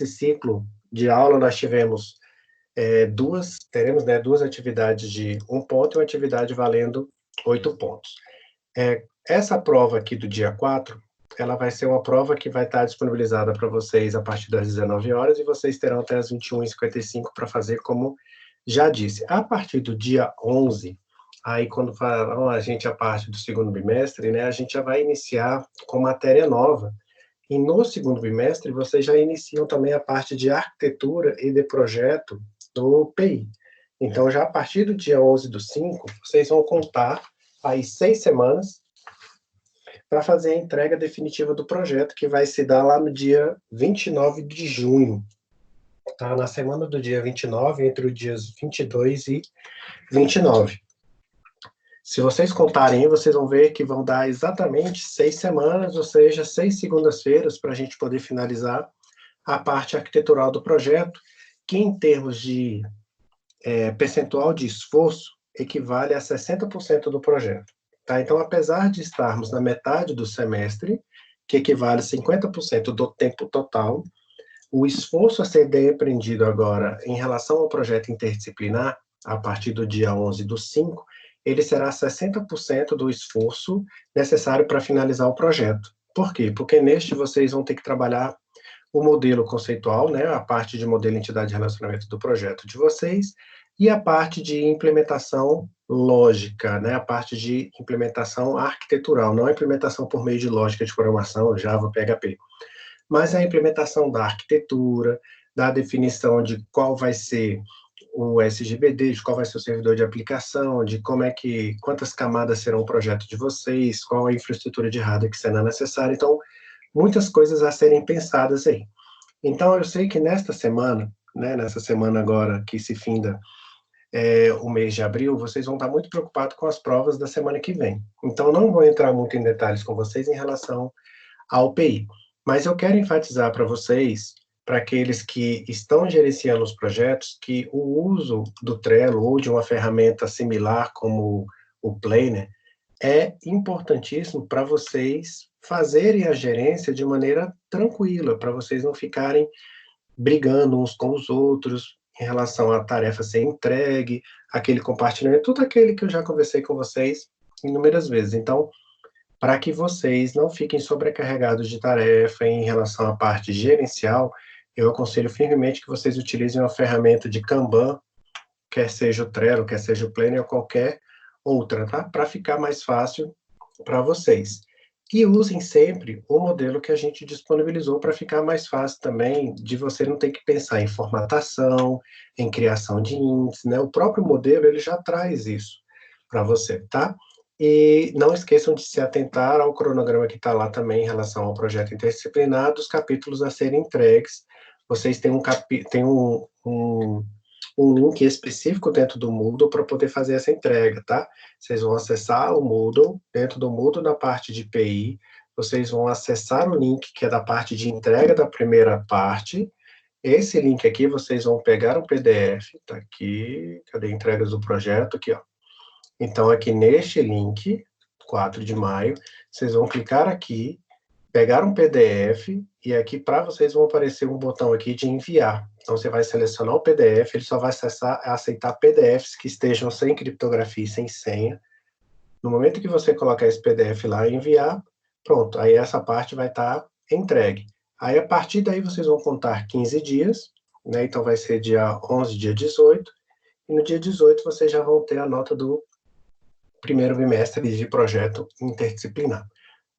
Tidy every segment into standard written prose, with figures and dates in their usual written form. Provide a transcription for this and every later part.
ciclo de aula nós tivemos teremos, né, duas atividades de 1 ponto e uma atividade valendo 8 pontos. Essa prova aqui do dia 4, ela vai ser uma prova que vai estar disponibilizada para vocês a partir das 19 horas, e vocês terão até as 21h55 para fazer, como já disse. A partir do dia 11, aí quando falam a gente a parte do segundo bimestre, né, a gente já vai iniciar com matéria nova, e no segundo bimestre vocês já iniciam também a parte de arquitetura e de projeto do PI. Então, já a partir do dia 11/5, vocês vão contar aí 6 semanas para fazer a entrega definitiva do projeto, que vai se dar lá no dia 29 de junho. Tá? Na semana do dia 29, entre os dias 22 e 29. Se vocês contarem, vocês vão ver que vão dar exatamente 6 semanas, ou seja, 6 segundas-feiras, para a gente poder finalizar a parte arquitetural do projeto, que em termos de percentual de esforço, equivale a 60% do projeto. Tá? Então, apesar de estarmos na metade do semestre, que equivale a 50% do tempo total, o esforço a ser empreendido agora em relação ao projeto interdisciplinar, a partir do dia 11/5, ele será 60% do esforço necessário para finalizar o projeto. Por quê? Porque neste vocês vão ter que trabalhar o modelo conceitual, né, a parte de modelo, entidade e relacionamento do projeto de vocês, e a parte de implementação lógica, né, a parte de implementação arquitetural, não a implementação por meio de lógica de programação, Java, PHP, mas a implementação da arquitetura, da definição de qual vai ser o SGBD, de qual vai ser o servidor de aplicação, de quantas camadas serão o projeto de vocês, qual a infraestrutura de hardware que será necessária. Então, muitas coisas a serem pensadas aí. Então, eu sei que nesta semana, né, nessa semana agora que se finda o mês de abril, vocês vão estar muito preocupados com as provas da semana que vem. Então, não vou entrar muito em detalhes com vocês em relação ao PI. Mas eu quero enfatizar para vocês, para aqueles que estão gerenciando os projetos, que o uso do Trello ou de uma ferramenta similar como o Planner é importantíssimo para vocês fazerem a gerência de maneira tranquila, para vocês não ficarem brigando uns com os outros em relação à tarefa ser entregue, aquele compartilhamento, tudo aquele que eu já conversei com vocês inúmeras vezes. Então, para que vocês não fiquem sobrecarregados de tarefa em relação à parte gerencial, eu aconselho firmemente que vocês utilizem uma ferramenta de Kanban, quer seja o Trello, quer seja o Planner ou qualquer outra, tá? Para ficar mais fácil para vocês. E usem sempre o modelo que a gente disponibilizou para ficar mais fácil também de você não ter que pensar em formatação, em criação de índices, né? O próprio modelo, ele já traz isso para você, tá? E não esqueçam de se atentar ao cronograma que está lá também em relação ao projeto interdisciplinar, dos capítulos a serem entregues. Vocês têm um link específico dentro do Moodle para poder fazer essa entrega, tá? Vocês vão acessar o Moodle, dentro do Moodle, na parte de PI, vocês vão acessar o link que é da parte de entrega da primeira parte. Esse link aqui, vocês vão pegar um PDF, tá aqui, cadê entregas do projeto? Aqui, ó. Então, aqui neste link, 4 de maio, vocês vão clicar aqui, pegar um PDF, e aqui para vocês vão aparecer um botão aqui de enviar. Então, você vai selecionar o PDF, ele só vai aceitar PDFs que estejam sem criptografia e sem senha. No momento que você colocar esse PDF lá e enviar, pronto, aí essa parte vai estar entregue. Aí, a partir daí, vocês vão contar 15 dias, né? Então, vai ser dia 11, dia 18, e no dia 18 vocês já vão ter a nota do primeiro bimestre de projeto interdisciplinar.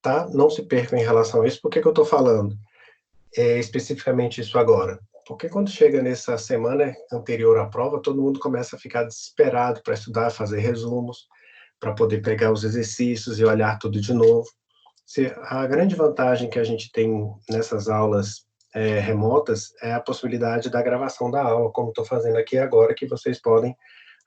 Tá? Não se percam em relação a isso. Por que eu estou falando especificamente isso agora? Porque quando chega nessa semana anterior à prova, todo mundo começa a ficar desesperado para estudar, fazer resumos, para poder pegar os exercícios e olhar tudo de novo. A grande vantagem que a gente tem nessas aulas remotas é a possibilidade da gravação da aula, como estou fazendo aqui agora, que vocês podem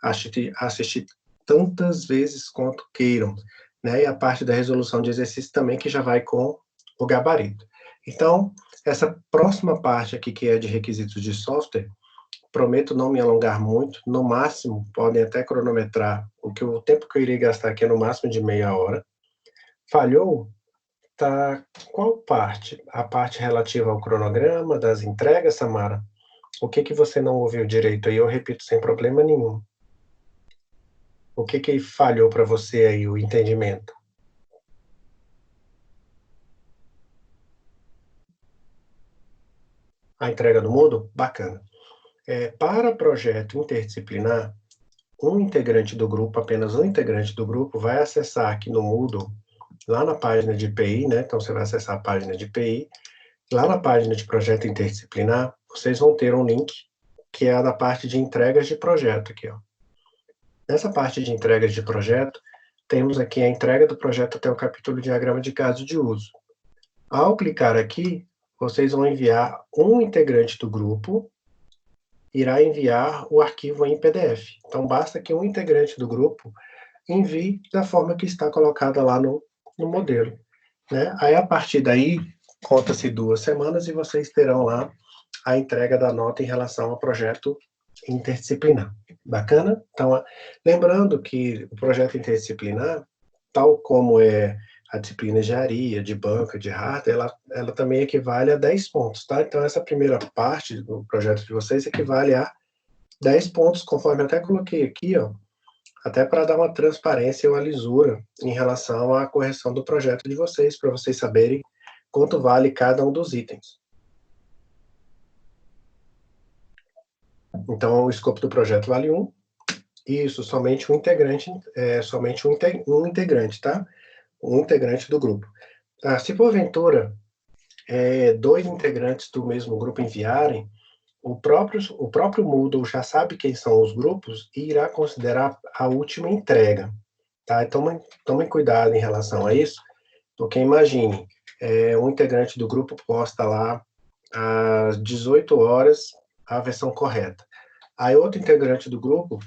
assistir tantas vezes quanto queiram, né? E a parte da resolução de exercício também, que já vai com o gabarito. Então, essa próxima parte aqui, que é de requisitos de software, prometo não me alongar muito, no máximo, podem até cronometrar, o tempo que eu irei gastar aqui é no máximo de meia hora. Falhou? Tá, qual parte? A parte relativa ao cronograma das entregas, Samara? O que que você não ouviu direito aí? Eu repito sem problema nenhum. O que que falhou para você aí, o entendimento? A entrega do Moodle? Bacana. Para projeto interdisciplinar, um integrante do grupo, apenas um integrante do grupo, vai acessar aqui no Moodle, lá na página de PI, né? Então, você vai acessar a página de PI. Lá na página de projeto interdisciplinar, vocês vão ter um link, que é a da parte de entregas de projeto aqui, ó. Nessa parte de entregas de projeto, temos aqui a entrega do projeto até o capítulo diagrama de caso de uso. Ao clicar aqui, vocês vão enviar um integrante do grupo, irá enviar o arquivo em PDF. Então, basta que um integrante do grupo envie da forma que está colocada lá no modelo, né? Aí, a partir daí, conta-se 2 semanas e vocês terão lá a entrega da nota em relação ao projeto interdisciplinar. Bacana? Então, lembrando que o projeto interdisciplinar, tal como é a disciplina de engenharia, de banca, de hardware, ela também equivale a 10 pontos, tá? Então, essa primeira parte do projeto de vocês equivale a 10 pontos, conforme eu até coloquei aqui, ó, até para dar uma transparência e uma lisura em relação à correção do projeto de vocês, para vocês saberem quanto vale cada um dos itens. Então, o escopo do projeto vale 1, isso, somente um integrante, um integrante, tá? Um integrante do grupo. Se porventura 2 integrantes do mesmo grupo enviarem, o próprio Moodle já sabe quem são os grupos e irá considerar a última entrega, tá? Então, tomem cuidado em relação a isso, porque imagine, um integrante do grupo posta lá às 18 horas a versão correta. Aí outro integrante do grupo,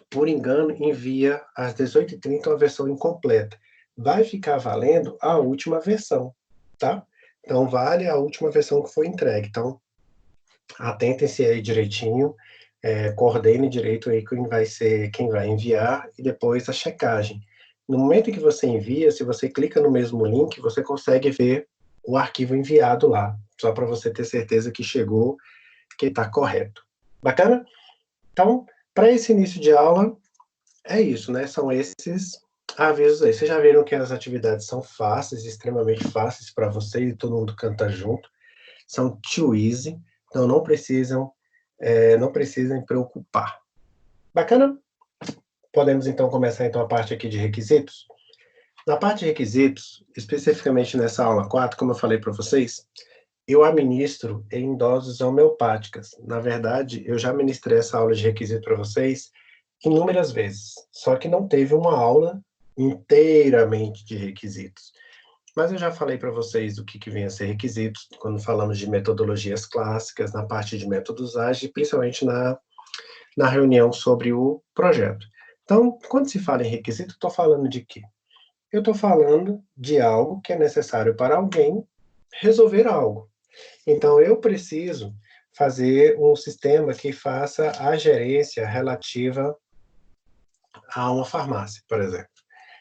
por engano, envia às 18h30 uma versão incompleta. Vai ficar valendo a última versão, tá? Então, vale a última versão que foi entregue. Então, atentem-se aí direitinho, coordene direito aí quem vai enviar e depois a checagem. No momento que você envia, se você clica no mesmo link, você consegue ver o arquivo enviado lá, só para você ter certeza que chegou, que está correto. Bacana? Então, para esse início de aula, é isso, né? São esses avisos aí. Vocês já viram que as atividades são fáceis, extremamente fáceis para vocês, e todo mundo canta junto. São too easy, então não precisam preocupar. Bacana? Podemos então começar então a parte aqui de requisitos. Na parte de requisitos, especificamente nessa aula 4, como eu falei para vocês, eu administro em doses homeopáticas. Na verdade, eu já ministrei essa aula de requisito para vocês inúmeras vezes, só que não teve uma aula inteiramente de requisitos. Mas eu já falei para vocês o que vem a ser requisitos, quando falamos de metodologias clássicas, na parte de métodos ágeis, principalmente na reunião sobre o projeto. Então, quando se fala em requisito, estou falando de quê? Eu estou falando de algo que é necessário para alguém resolver algo. Então, eu preciso fazer um sistema que faça a gerência relativa a uma farmácia, por exemplo.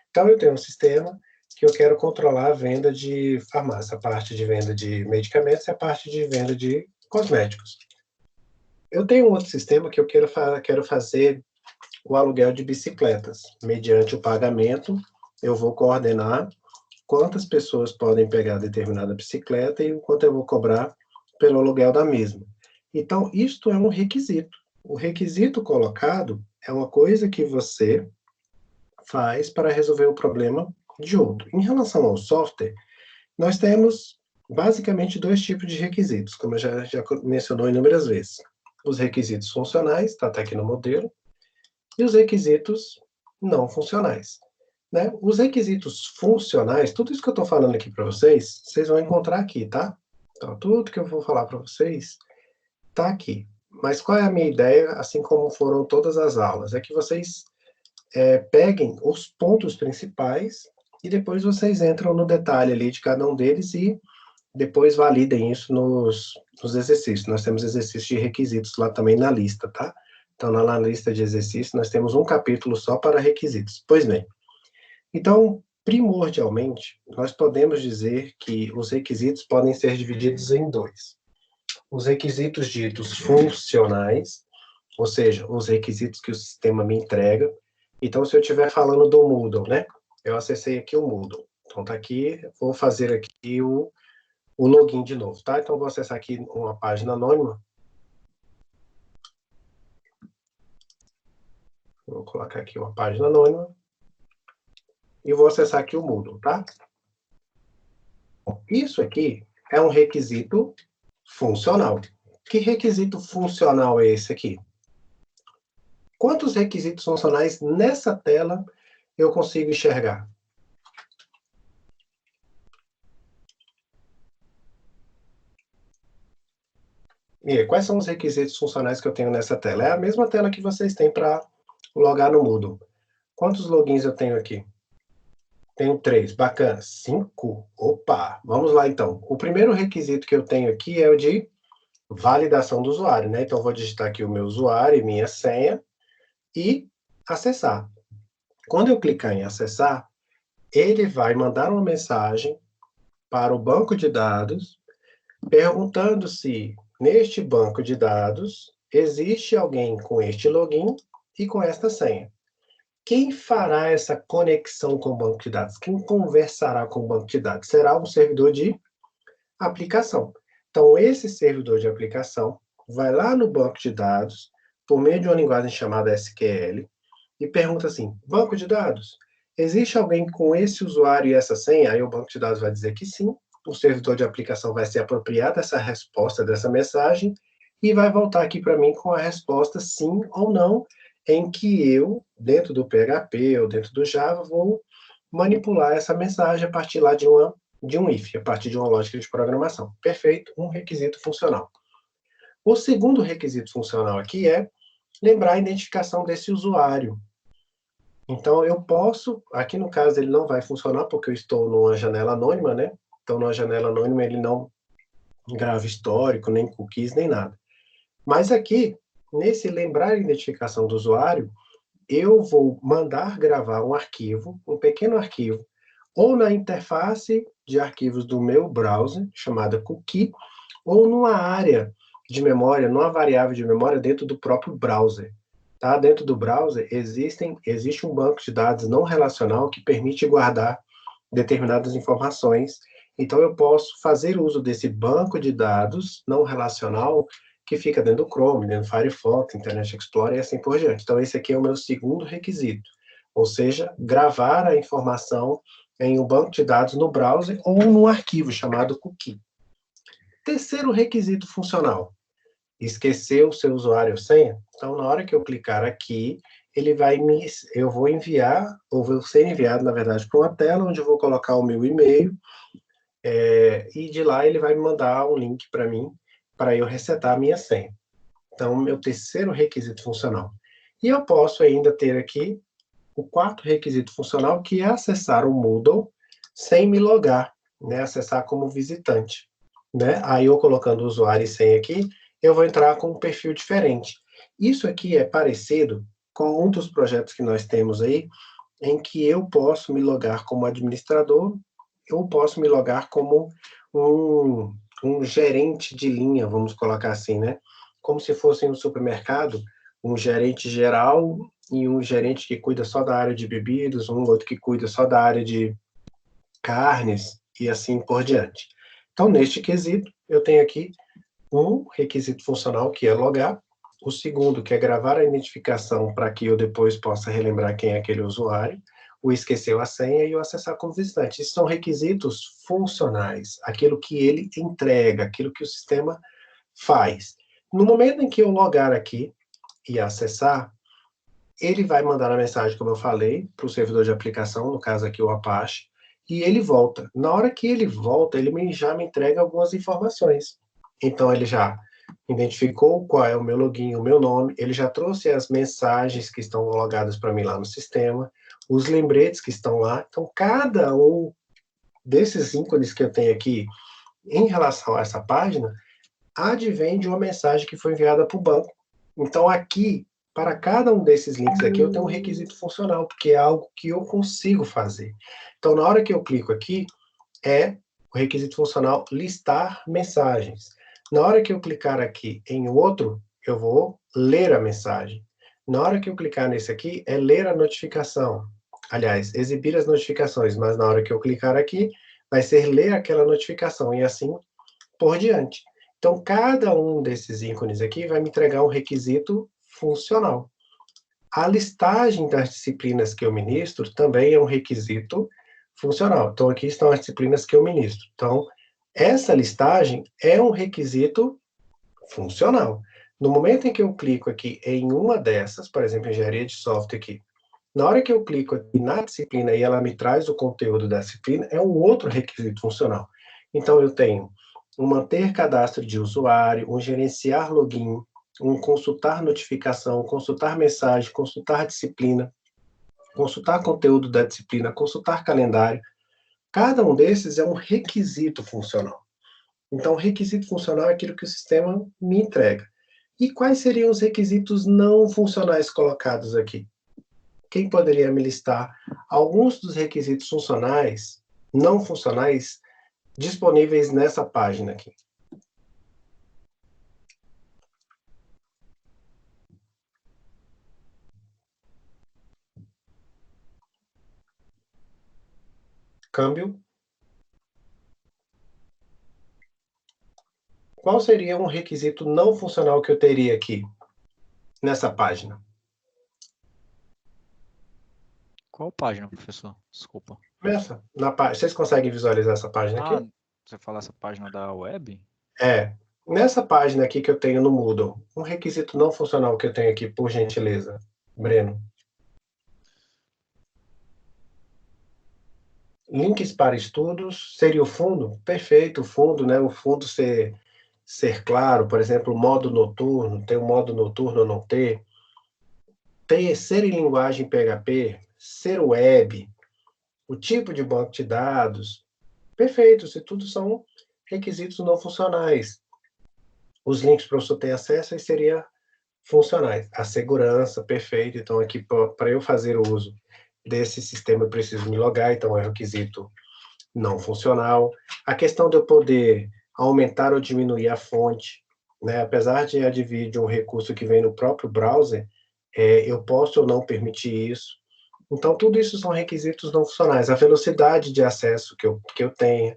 Então, eu tenho um sistema que eu quero controlar a venda de farmácia, a parte de venda de medicamentos e a parte de venda de cosméticos. Eu tenho um outro sistema que eu quero fazer o aluguel de bicicletas. Mediante o pagamento, eu vou coordenar quantas pessoas podem pegar determinada bicicleta e o quanto eu vou cobrar pelo aluguel da mesma. Então, isto é um requisito. O requisito colocado é uma coisa que você faz para resolver o problema de outro. Em relação ao software, nós temos basicamente 2 tipos de requisitos, como eu já mencionou inúmeras vezes. Os requisitos funcionais, está até aqui no modelo, e os requisitos não funcionais. Né? Os requisitos funcionais, tudo isso que eu estou falando aqui para vocês, vocês vão encontrar aqui, tá? Então, tudo que eu vou falar para vocês está aqui. Mas qual é a minha ideia, assim como foram todas as aulas? É que vocês peguem os pontos principais e depois vocês entram no detalhe ali de cada um deles e depois validem isso nos exercícios. Nós temos exercícios de requisitos lá também na lista, tá? Então, na lista de exercícios, nós temos um capítulo só para requisitos. Pois bem, então, primordialmente, nós podemos dizer que os requisitos podem ser divididos em dois. Os requisitos ditos funcionais, ou seja, os requisitos que o sistema me entrega. Então, se eu estiver falando do Moodle, né? Eu acessei aqui o Moodle. Então, tá aqui, vou fazer aqui o login de novo, tá? Então, vou acessar aqui uma página anônima. Vou colocar aqui uma página anônima. E vou acessar aqui o Moodle, tá? Isso aqui é um requisito funcional. Que requisito funcional é esse aqui? Quantos requisitos funcionais nessa tela eu consigo enxergar? E aí, quais são os requisitos funcionais que eu tenho nessa tela? É a mesma tela que vocês têm para logar no Moodle. Quantos logins eu tenho aqui? Tenho 3, bacana. 5? Opa, vamos lá então. O primeiro requisito que eu tenho aqui é o de validação do usuário, né? Então, eu vou digitar aqui o meu usuário e minha senha e acessar. Quando eu clicar em acessar, ele vai mandar uma mensagem para o banco de dados, perguntando se neste banco de dados existe alguém com este login e com esta senha. Quem fará essa conexão com o banco de dados? Quem conversará com o banco de dados? Será um servidor de aplicação. Então, esse servidor de aplicação vai lá no banco de dados, por meio de uma linguagem chamada SQL, e pergunta assim: banco de dados, existe alguém com esse usuário e essa senha? Aí o banco de dados vai dizer que sim, o servidor de aplicação vai se apropriar dessa resposta, dessa mensagem, e vai voltar aqui para mim com a resposta sim ou não, em que eu, dentro do PHP ou dentro do Java, vou manipular essa mensagem a partir lá de um if, a partir de uma lógica de programação. Perfeito, um requisito funcional. O segundo requisito funcional aqui é lembrar a identificação desse usuário. Então, eu posso, aqui no caso ele não vai funcionar porque eu estou numa janela anônima, né? Então, numa janela anônima ele não grava histórico, nem cookies, nem nada. Mas aqui, nesse lembrar a identificação do usuário, eu vou mandar gravar um arquivo, um pequeno arquivo, ou na interface de arquivos do meu browser, chamada cookie, ou numa área de memória, numa variável de memória dentro do próprio browser. Tá? Dentro do browser existe um banco de dados não relacional que permite guardar determinadas informações. Então, eu posso fazer uso desse banco de dados não relacional que fica dentro do Chrome, dentro do Firefox, Internet Explorer e assim por diante. Então, esse aqui é o meu segundo requisito, ou seja, gravar a informação em um banco de dados no browser ou num arquivo chamado cookie. Terceiro requisito funcional: esquecer o seu usuário ou senha. Então, na hora que eu clicar aqui, eu vou enviar, ou vou ser enviado, na verdade, para uma tela onde eu vou colocar o meu e-mail, e de lá ele vai me mandar um link para mim, para eu resetar a minha senha. Então, meu terceiro requisito funcional. E eu posso ainda ter aqui o quarto requisito funcional, que é acessar o Moodle sem me logar, né? Acessar como visitante, né? Aí eu colocando o usuário e senha aqui, eu vou entrar com um perfil diferente. Isso aqui é parecido com um dos projetos que nós temos aí, em que eu posso me logar como administrador, eu posso me logar como um gerente de linha, vamos colocar assim, né? Como se fosse um supermercado, um gerente geral e um gerente que cuida só da área de bebidas, um outro que cuida só da área de carnes e assim por diante. Então, neste quesito, eu tenho aqui um requisito funcional, que é logar, o segundo, que é gravar a identificação para que eu depois possa relembrar quem é aquele usuário, o esquecer a senha e o acessar como visitante. Esses são requisitos funcionais, aquilo que ele entrega, aquilo que o sistema faz. No momento em que eu logar aqui e acessar, ele vai mandar a mensagem, como eu falei, para o servidor de aplicação, no caso aqui o Apache, e ele volta. Na hora que ele volta, ele já me entrega algumas informações. Então, ele já identificou qual é o meu login, o meu nome, ele já trouxe as mensagens que estão logadas para mim lá no sistema, os lembretes que estão lá. Então, cada um desses ícones que eu tenho aqui em relação a essa página advém de uma mensagem que foi enviada para o banco. Então, aqui, Para cada um desses links aqui, eu tenho um requisito funcional, porque é algo que eu consigo fazer. Então, na hora que eu clico aqui, é o requisito funcional listar mensagens. Na hora que eu clicar aqui em outro, eu vou ler a mensagem. Na hora que eu clicar nesse aqui, é ler a notificação. Aliás, exibir as notificações, mas na hora que eu clicar aqui, vai ser ler aquela notificação, e assim por diante. Então, cada um desses ícones aqui vai me entregar um requisito funcional. A listagem das disciplinas que eu ministro também é um requisito funcional. Então, aqui estão as disciplinas que eu ministro. Então, essa listagem é um requisito funcional. No momento em que eu clico aqui em uma dessas, por exemplo, engenharia de software aqui, na hora que eu clico aqui na disciplina e ela me traz o conteúdo da disciplina, é um outro requisito funcional. Então, eu tenho um manter cadastro de usuário, um gerenciar login, um consultar notificação, consultar mensagem, consultar disciplina, consultar conteúdo da disciplina, consultar calendário. Cada um desses é um requisito funcional. Então, requisito funcional é aquilo que o sistema me entrega. E quais seriam os requisitos não funcionais colocados aqui? Quem poderia me listar alguns dos requisitos funcionais, não funcionais, disponíveis nessa página aqui? Câmbio. Qual seria um requisito não funcional que eu teria aqui, nessa página? Qual página, professor? Desculpa. Vocês conseguem visualizar essa página aqui? Você fala essa página da web? É. Nessa página aqui que eu tenho no Moodle, um requisito não funcional que eu tenho aqui, por gentileza, Breno. Links para estudos, seria o fundo? Perfeito, o fundo, né? O fundo ser claro, por exemplo, modo noturno, ter um modo noturno ou não ter. Ser em linguagem PHP, ser web, o tipo de banco de dados. Perfeito, isso tudo são requisitos não funcionais. Os links para o professor ter acesso aí seria funcionais. A segurança, perfeito. Então, aqui, para eu fazer o uso desse sistema, eu preciso me logar, então é um requisito não funcional. A questão de eu poder aumentar ou diminuir a fonte, né? Apesar de AdVid um recurso que vem no próprio browser, eu posso ou não permitir isso. Então, tudo isso são requisitos não funcionais. A velocidade de acesso que eu tenha,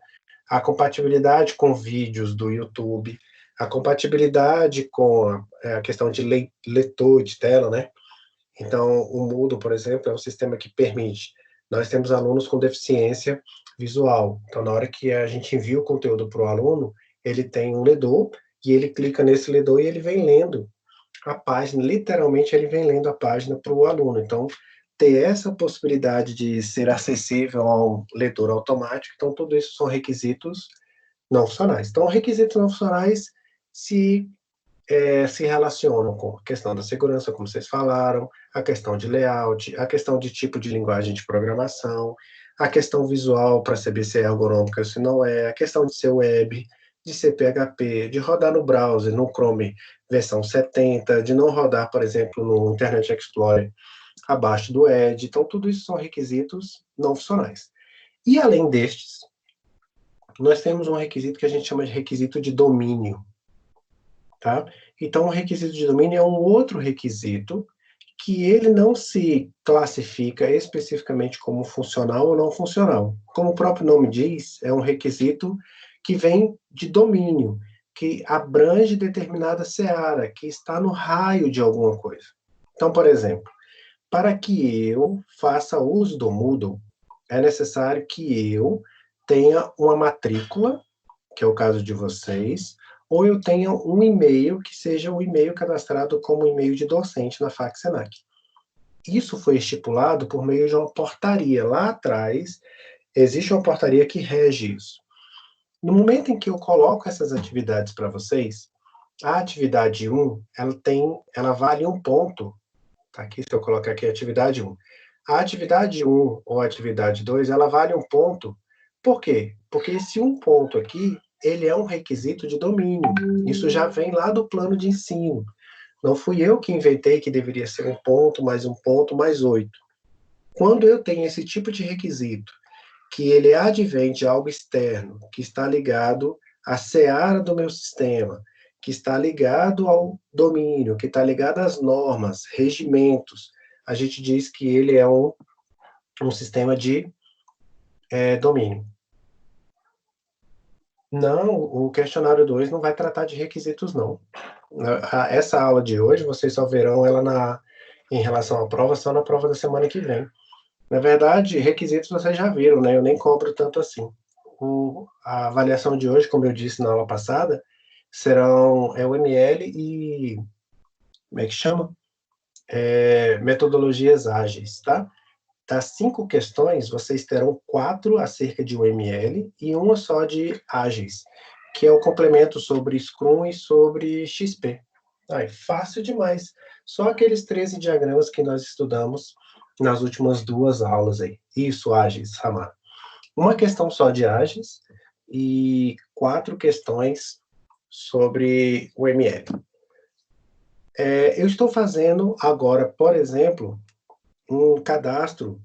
a compatibilidade com vídeos do YouTube, a compatibilidade com a questão de leitor de tela, né? Então, o Moodle, por exemplo, é um sistema que permite. Nós temos alunos com deficiência visual. Então, na hora que a gente envia o conteúdo para o aluno, ele tem um ledor e ele clica nesse ledor e ele vem lendo a página. Literalmente, ele vem lendo a página para o aluno. Então, ter essa possibilidade de ser acessível ao leitor automático. Então, tudo isso são requisitos não funcionais. Então, requisitos não funcionais se relacionam com a questão da segurança, como vocês falaram, a questão de layout, a questão de tipo de linguagem de programação, a questão visual para saber se é ergonômica ou se não é, a questão de ser web, de ser PHP, de rodar no browser, no Chrome versão 70, de não rodar, por exemplo, no Internet Explorer abaixo do Edge. Então, tudo isso são requisitos não funcionais. E além destes, nós temos um requisito que a gente chama de requisito de domínio. Tá? Então, o requisito de domínio é um outro requisito que ele não se classifica especificamente como funcional ou não funcional. Como o próprio nome diz, é um requisito que vem de domínio, que abrange determinada seara, que está no raio de alguma coisa. Então, por exemplo, para que eu faça uso do Moodle, é necessário que eu tenha uma matrícula, que é o caso de vocês, ou eu tenha um e-mail que seja o e-mail cadastrado como e-mail de docente na FAC Senac. Isso foi estipulado por meio de uma portaria. Lá atrás, existe uma portaria que rege isso. No momento em que eu coloco essas atividades para vocês, a atividade 1, ela vale 1 ponto. Tá aqui, se eu colocar aqui a atividade 1. A atividade 1 ou a atividade 2, ela vale 1 ponto. Por quê? Porque esse 1 ponto aqui, ele é um requisito de domínio. Isso já vem lá do plano de ensino. Não fui eu que inventei que deveria ser 1 ponto, mais 8. Quando eu tenho esse tipo de requisito, que ele advém de algo externo, que está ligado à seara do meu sistema, que está ligado ao domínio, que está ligado às normas, regimentos, a gente diz que ele é um sistema de domínio. Não, o questionário 2 não vai tratar de requisitos, não. Essa aula de hoje, vocês só verão ela em relação à prova, só na prova da semana que vem. Na verdade, requisitos vocês já viram, né? Eu nem cobro tanto assim. A avaliação de hoje, como eu disse na aula passada, serão o ML e, como é que chama? Metodologias ágeis, tá? Das 5 questões, vocês terão 4 acerca de UML e uma só de ágeis, que é o complemento sobre Scrum e sobre XP. Fácil demais. Só aqueles 13 diagramas que nós estudamos nas últimas 2 aulas aí. Isso, ágeis, Samar. Uma questão só de ágeis e 4 questões sobre o ML. Eu estou fazendo agora, por exemplo, um cadastro,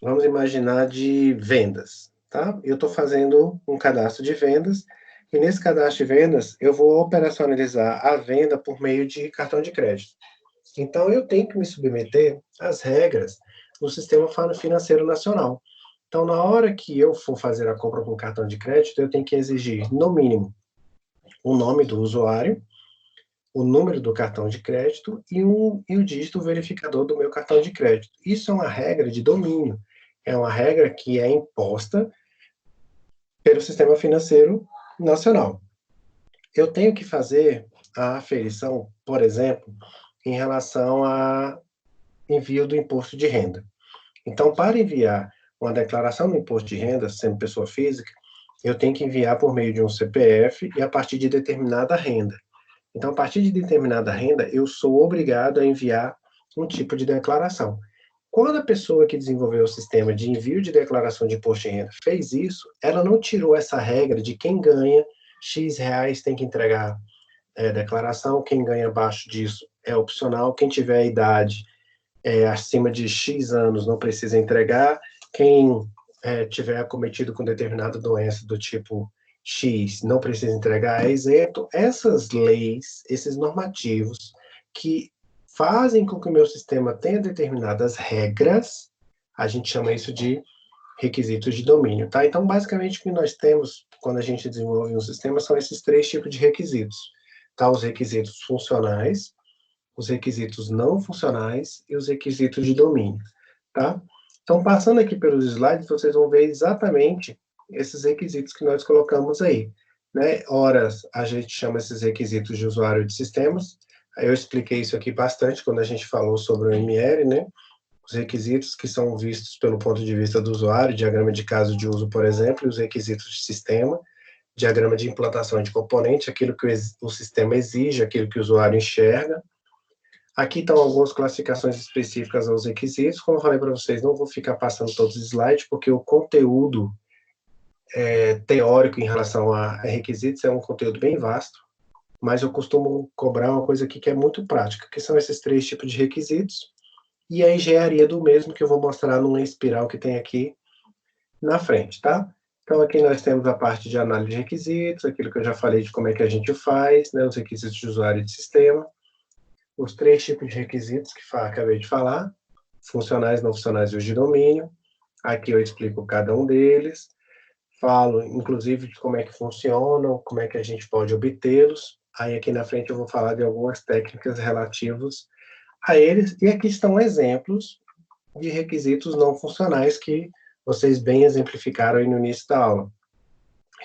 vamos imaginar, de vendas, tá? Eu estou fazendo um cadastro de vendas, e nesse cadastro de vendas, eu vou operacionalizar a venda por meio de cartão de crédito. Então, eu tenho que me submeter às regras do Sistema Financeiro Nacional. Então, na hora que eu for fazer a compra com cartão de crédito, eu tenho que exigir, no mínimo, o nome do usuário, o número do cartão de crédito e o dígito verificador do meu cartão de crédito. Isso é uma regra de domínio. É uma regra que é imposta pelo Sistema Financeiro Nacional. Eu tenho que fazer a aferição, por exemplo, em relação a envio do imposto de renda. Então, para enviar uma declaração do imposto de renda, sendo pessoa física, eu tenho que enviar por meio de um CPF e a partir de determinada renda. Então, a partir de determinada renda, eu sou obrigado a enviar um tipo de declaração. Quando a pessoa que desenvolveu o sistema de envio de declaração de imposto de renda fez isso, ela não tirou essa regra de quem ganha X reais tem que entregar declaração, quem ganha abaixo disso é opcional, quem tiver a idade acima de X anos não precisa entregar, quem tiver acometido com determinada doença do tipo X não precisa entregar, é isento. Essas leis, esses normativos que fazem com que o meu sistema tenha determinadas regras, a gente chama isso de requisitos de domínio, tá? Então, basicamente, o que nós temos quando a gente desenvolve um sistema são esses 3 tipos de requisitos, tá? Os requisitos funcionais, os requisitos não funcionais e os requisitos de domínio, tá? Então, passando aqui pelos slides, vocês vão ver exatamente esses requisitos que nós colocamos aí, né? Ora, a gente chama esses requisitos de usuário de sistemas. Eu expliquei isso aqui bastante quando a gente falou sobre o ML, né? Os requisitos que são vistos pelo ponto de vista do usuário, diagrama de caso de uso, por exemplo, e os requisitos de sistema, diagrama de implantação de componente, aquilo que o sistema exige, aquilo que o usuário enxerga. Aqui estão algumas classificações específicas aos requisitos. Como eu falei para vocês, não vou ficar passando todos os slides, porque o conteúdo teórico em relação a requisitos é um conteúdo bem vasto, mas eu costumo cobrar uma coisa aqui que é muito prática, que são esses 3 tipos de requisitos, e a engenharia do mesmo, que eu vou mostrar numa espiral que tem aqui na frente, tá? Então, aqui nós temos a parte de análise de requisitos, aquilo que eu já falei de como é que a gente faz, né, os requisitos de usuário e de sistema, os 3 tipos de requisitos que acabei de falar, funcionais, não funcionais e os de domínio. Aqui eu explico cada um deles, falo, inclusive, de como é que funcionam, como é que a gente pode obtê-los. Aí, aqui na frente, eu vou falar de algumas técnicas relativas a eles, e aqui estão exemplos de requisitos não funcionais que vocês bem exemplificaram aí no início da aula.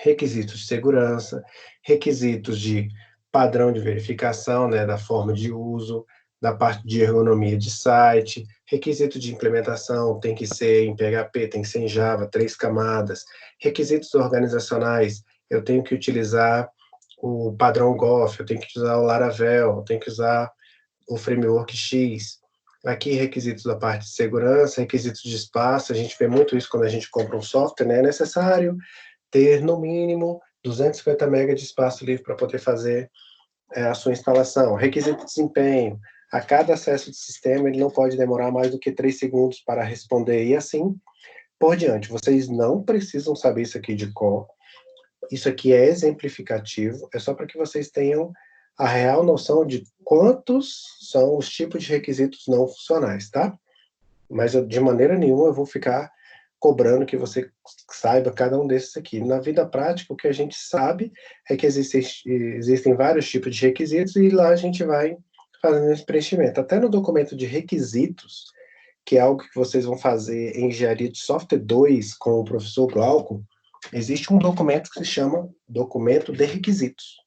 Requisitos de segurança, requisitos de padrão de verificação, né, da forma de uso, da parte de ergonomia de site, requisito de implementação tem que ser em PHP, tem que ser em Java, 3 camadas, requisitos organizacionais, eu tenho que utilizar o padrão Goff, eu tenho que usar o Laravel, eu tenho que usar o framework X. Aqui, requisitos da parte de segurança, requisitos de espaço, a gente vê muito isso quando a gente compra um software, né? É necessário ter, no mínimo, 250 MB de espaço livre para poder fazer a sua instalação. Requisito de desempenho. A cada acesso de sistema, ele não pode demorar mais do que 3 segundos para responder, e assim por diante. Vocês não precisam saber isso aqui de cor. Isso aqui é exemplificativo, é só para que vocês tenham a real noção de quantos são os tipos de requisitos não funcionais, tá? Mas de maneira nenhuma eu vou ficar cobrando que você saiba cada um desses aqui. Na vida prática, o que a gente sabe é que existem vários tipos de requisitos e lá a gente vai fazendo esse preenchimento. Até no documento de requisitos, que é algo que vocês vão fazer em Engenharia de Software 2 com o professor Glauco, existe um documento que se chama Documento de Requisitos.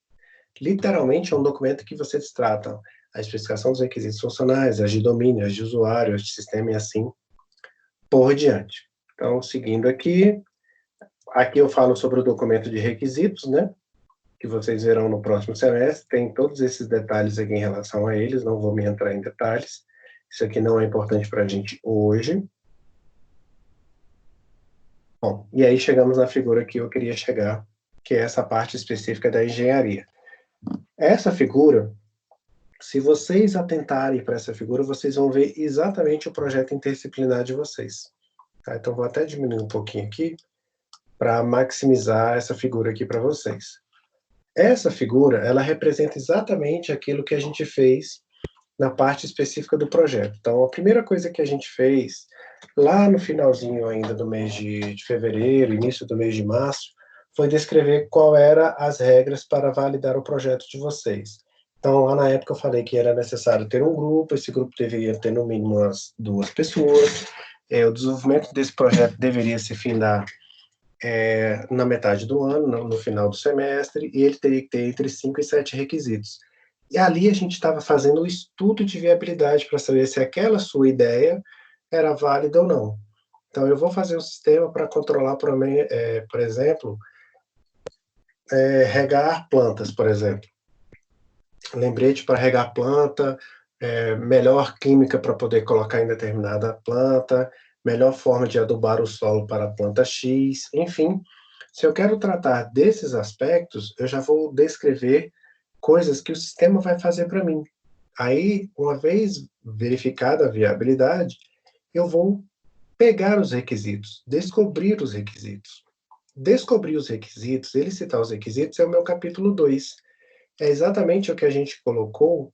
Literalmente é um documento que vocês tratam a especificação dos requisitos funcionais, as de domínio, as de usuário, as de sistema e assim por diante. Então, seguindo aqui eu falo sobre o documento de requisitos, né, que vocês verão no próximo semestre, tem todos esses detalhes aqui em relação a eles, não vou me entrar em detalhes, isso aqui não é importante para a gente hoje. Bom, e aí chegamos na figura que eu queria chegar, que é essa parte específica da engenharia. Essa figura, se vocês atentarem para essa figura, vocês vão ver exatamente o projeto interdisciplinar de vocês. Tá? Então, vou até diminuir um pouquinho aqui, para maximizar essa figura aqui para vocês. Essa figura, ela representa exatamente aquilo que a gente fez na parte específica do projeto. Então, a primeira coisa que a gente fez, lá no finalzinho ainda do mês de fevereiro, início do mês de março, foi descrever qual eram as regras para validar o projeto de vocês. Então, lá na época eu falei que era necessário ter um grupo, esse grupo deveria ter no mínimo umas 2 pessoas, o desenvolvimento desse projeto deveria se findar na metade do ano, no final do semestre, e ele teria que ter entre 5 e 7 requisitos. E ali a gente estava fazendo o estudo de viabilidade para saber se aquela sua ideia era válida ou não. Então, eu vou fazer um sistema para controlar, por exemplo, regar plantas, por exemplo. Lembrete para regar planta, melhor química para poder colocar em determinada planta, melhor forma de adubar o solo para a planta X, enfim. Se eu quero tratar desses aspectos, eu já vou descrever coisas que o sistema vai fazer para mim. Aí, uma vez verificada a viabilidade, eu vou pegar os requisitos, descobrir os requisitos. Descobrir os requisitos, elicitar os requisitos, é o meu capítulo 2. É exatamente o que a gente colocou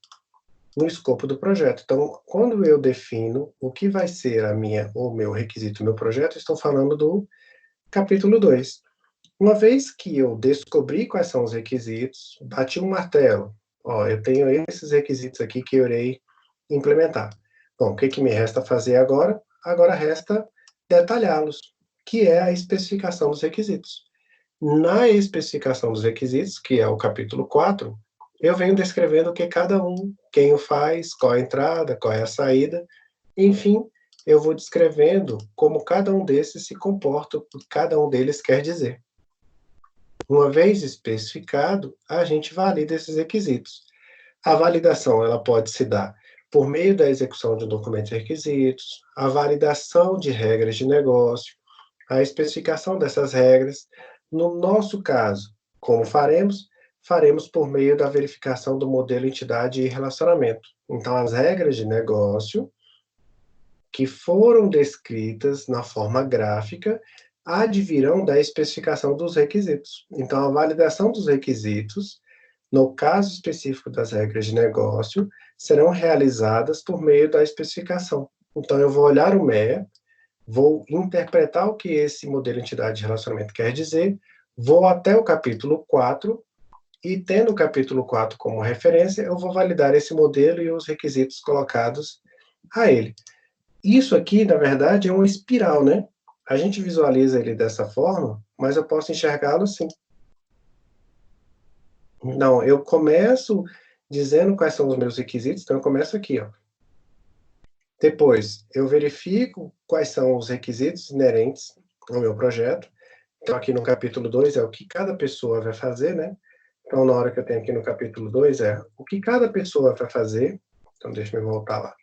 no escopo do projeto. Então, quando eu defino o que vai ser o meu requisito, o meu projeto, estou falando do capítulo 2. Uma vez que eu descobri quais são os requisitos, bati um martelo, eu tenho esses requisitos aqui que eu irei implementar. Bom, o que me resta fazer agora? Agora resta detalhá-los, que é a especificação dos requisitos. Na especificação dos requisitos, que é o capítulo 4, eu venho descrevendo o que cada um, quem o faz, qual a entrada, qual é a saída, enfim, eu vou descrevendo como cada um desses se comporta, o que cada um deles quer dizer. Uma vez especificado, a gente valida esses requisitos. A validação ela pode se dar por meio da execução de um documento de requisitos, a validação de regras de negócio, a especificação dessas regras. No nosso caso, como faremos? Faremos por meio da verificação do modelo entidade e relacionamento. Então, as regras de negócio que foram descritas na forma gráfica advirão da especificação dos requisitos. Então, a validação dos requisitos, no caso específico das regras de negócio, serão realizadas por meio da especificação. Então, eu vou olhar o MEA, vou interpretar o que esse modelo entidade de relacionamento quer dizer, vou até o capítulo 4, e tendo o capítulo 4 como referência, eu vou validar esse modelo e os requisitos colocados a ele. Isso aqui, na verdade, é uma espiral, né? A gente visualiza ele dessa forma, mas eu posso enxergá-lo assim. Não, eu começo dizendo quais são os meus requisitos, então eu começo aqui, ó. Depois, eu verifico quais são os requisitos inerentes ao meu projeto. Então, aqui no capítulo 2 é o que cada pessoa vai fazer, né? Então, na hora que eu tenho aqui no capítulo 2 é o que cada pessoa vai fazer. Então, deixa eu voltar lá.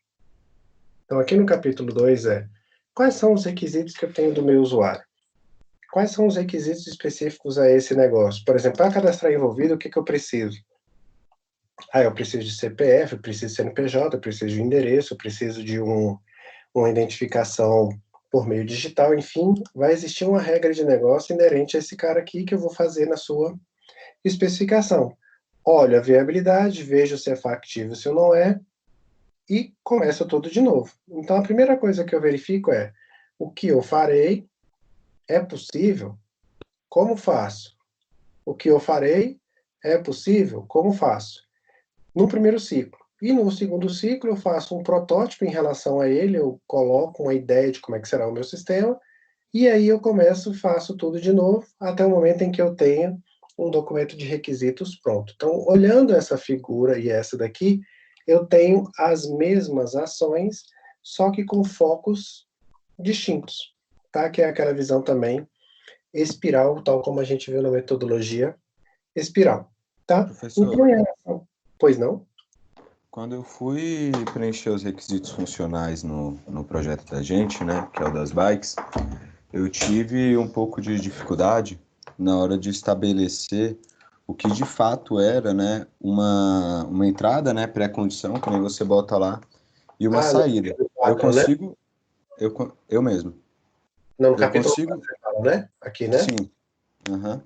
Então, aqui no capítulo 2 é quais são os requisitos que eu tenho do meu usuário? Quais são os requisitos específicos a esse negócio? Por exemplo, para cadastrar envolvido, o que eu preciso? eu preciso de CPF, eu preciso de CNPJ, eu preciso de um endereço, eu preciso de uma identificação por meio digital, enfim, vai existir uma regra de negócio inerente a esse cara aqui que eu vou fazer na sua especificação. Olho a viabilidade, vejo se é factível, se não é, e começa tudo de novo. Então, a primeira coisa que eu verifico é o que eu farei, é possível? Como faço? O que eu farei, é possível? Como faço? No primeiro ciclo. E no segundo ciclo, eu faço um protótipo em relação a ele, eu coloco uma ideia de como é que será o meu sistema, e aí eu começo e faço tudo de novo, até o momento em que eu tenha um documento de requisitos pronto. Então, olhando essa figura e essa daqui, eu tenho as mesmas ações, só que com focos distintos, tá? Que é aquela visão também espiral, tal como a gente viu na metodologia espiral, tá? Professor, Então, pois não? quando eu fui preencher os requisitos funcionais no projeto da gente, né, que é o das bikes, eu tive um pouco de dificuldade na hora de estabelecer o que de fato era, né, uma entrada, né, pré-condição, que nem você bota lá, e uma No saída. capítulo Eu 4, né? consigo, eu mesmo, Não, no eu capítulo 4 consigo, você fala, né? Aqui, né? sim, aham.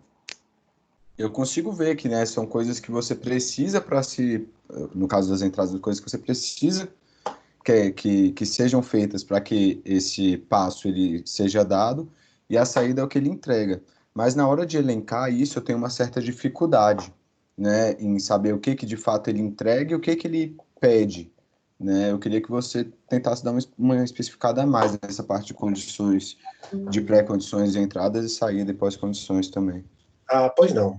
Eu consigo ver que, né, são coisas que você precisa para se, no caso das entradas, coisas que você precisa que sejam feitas para que esse passo ele seja dado e a saída é o que ele entrega. Mas na hora de elencar isso, eu tenho uma certa dificuldade, né, em saber o que de fato ele entrega e o que ele pede, né? Eu queria que você tentasse dar uma especificada a mais nessa parte de condições, de pré-condições de entradas e saída e pós-condições também. Pois não.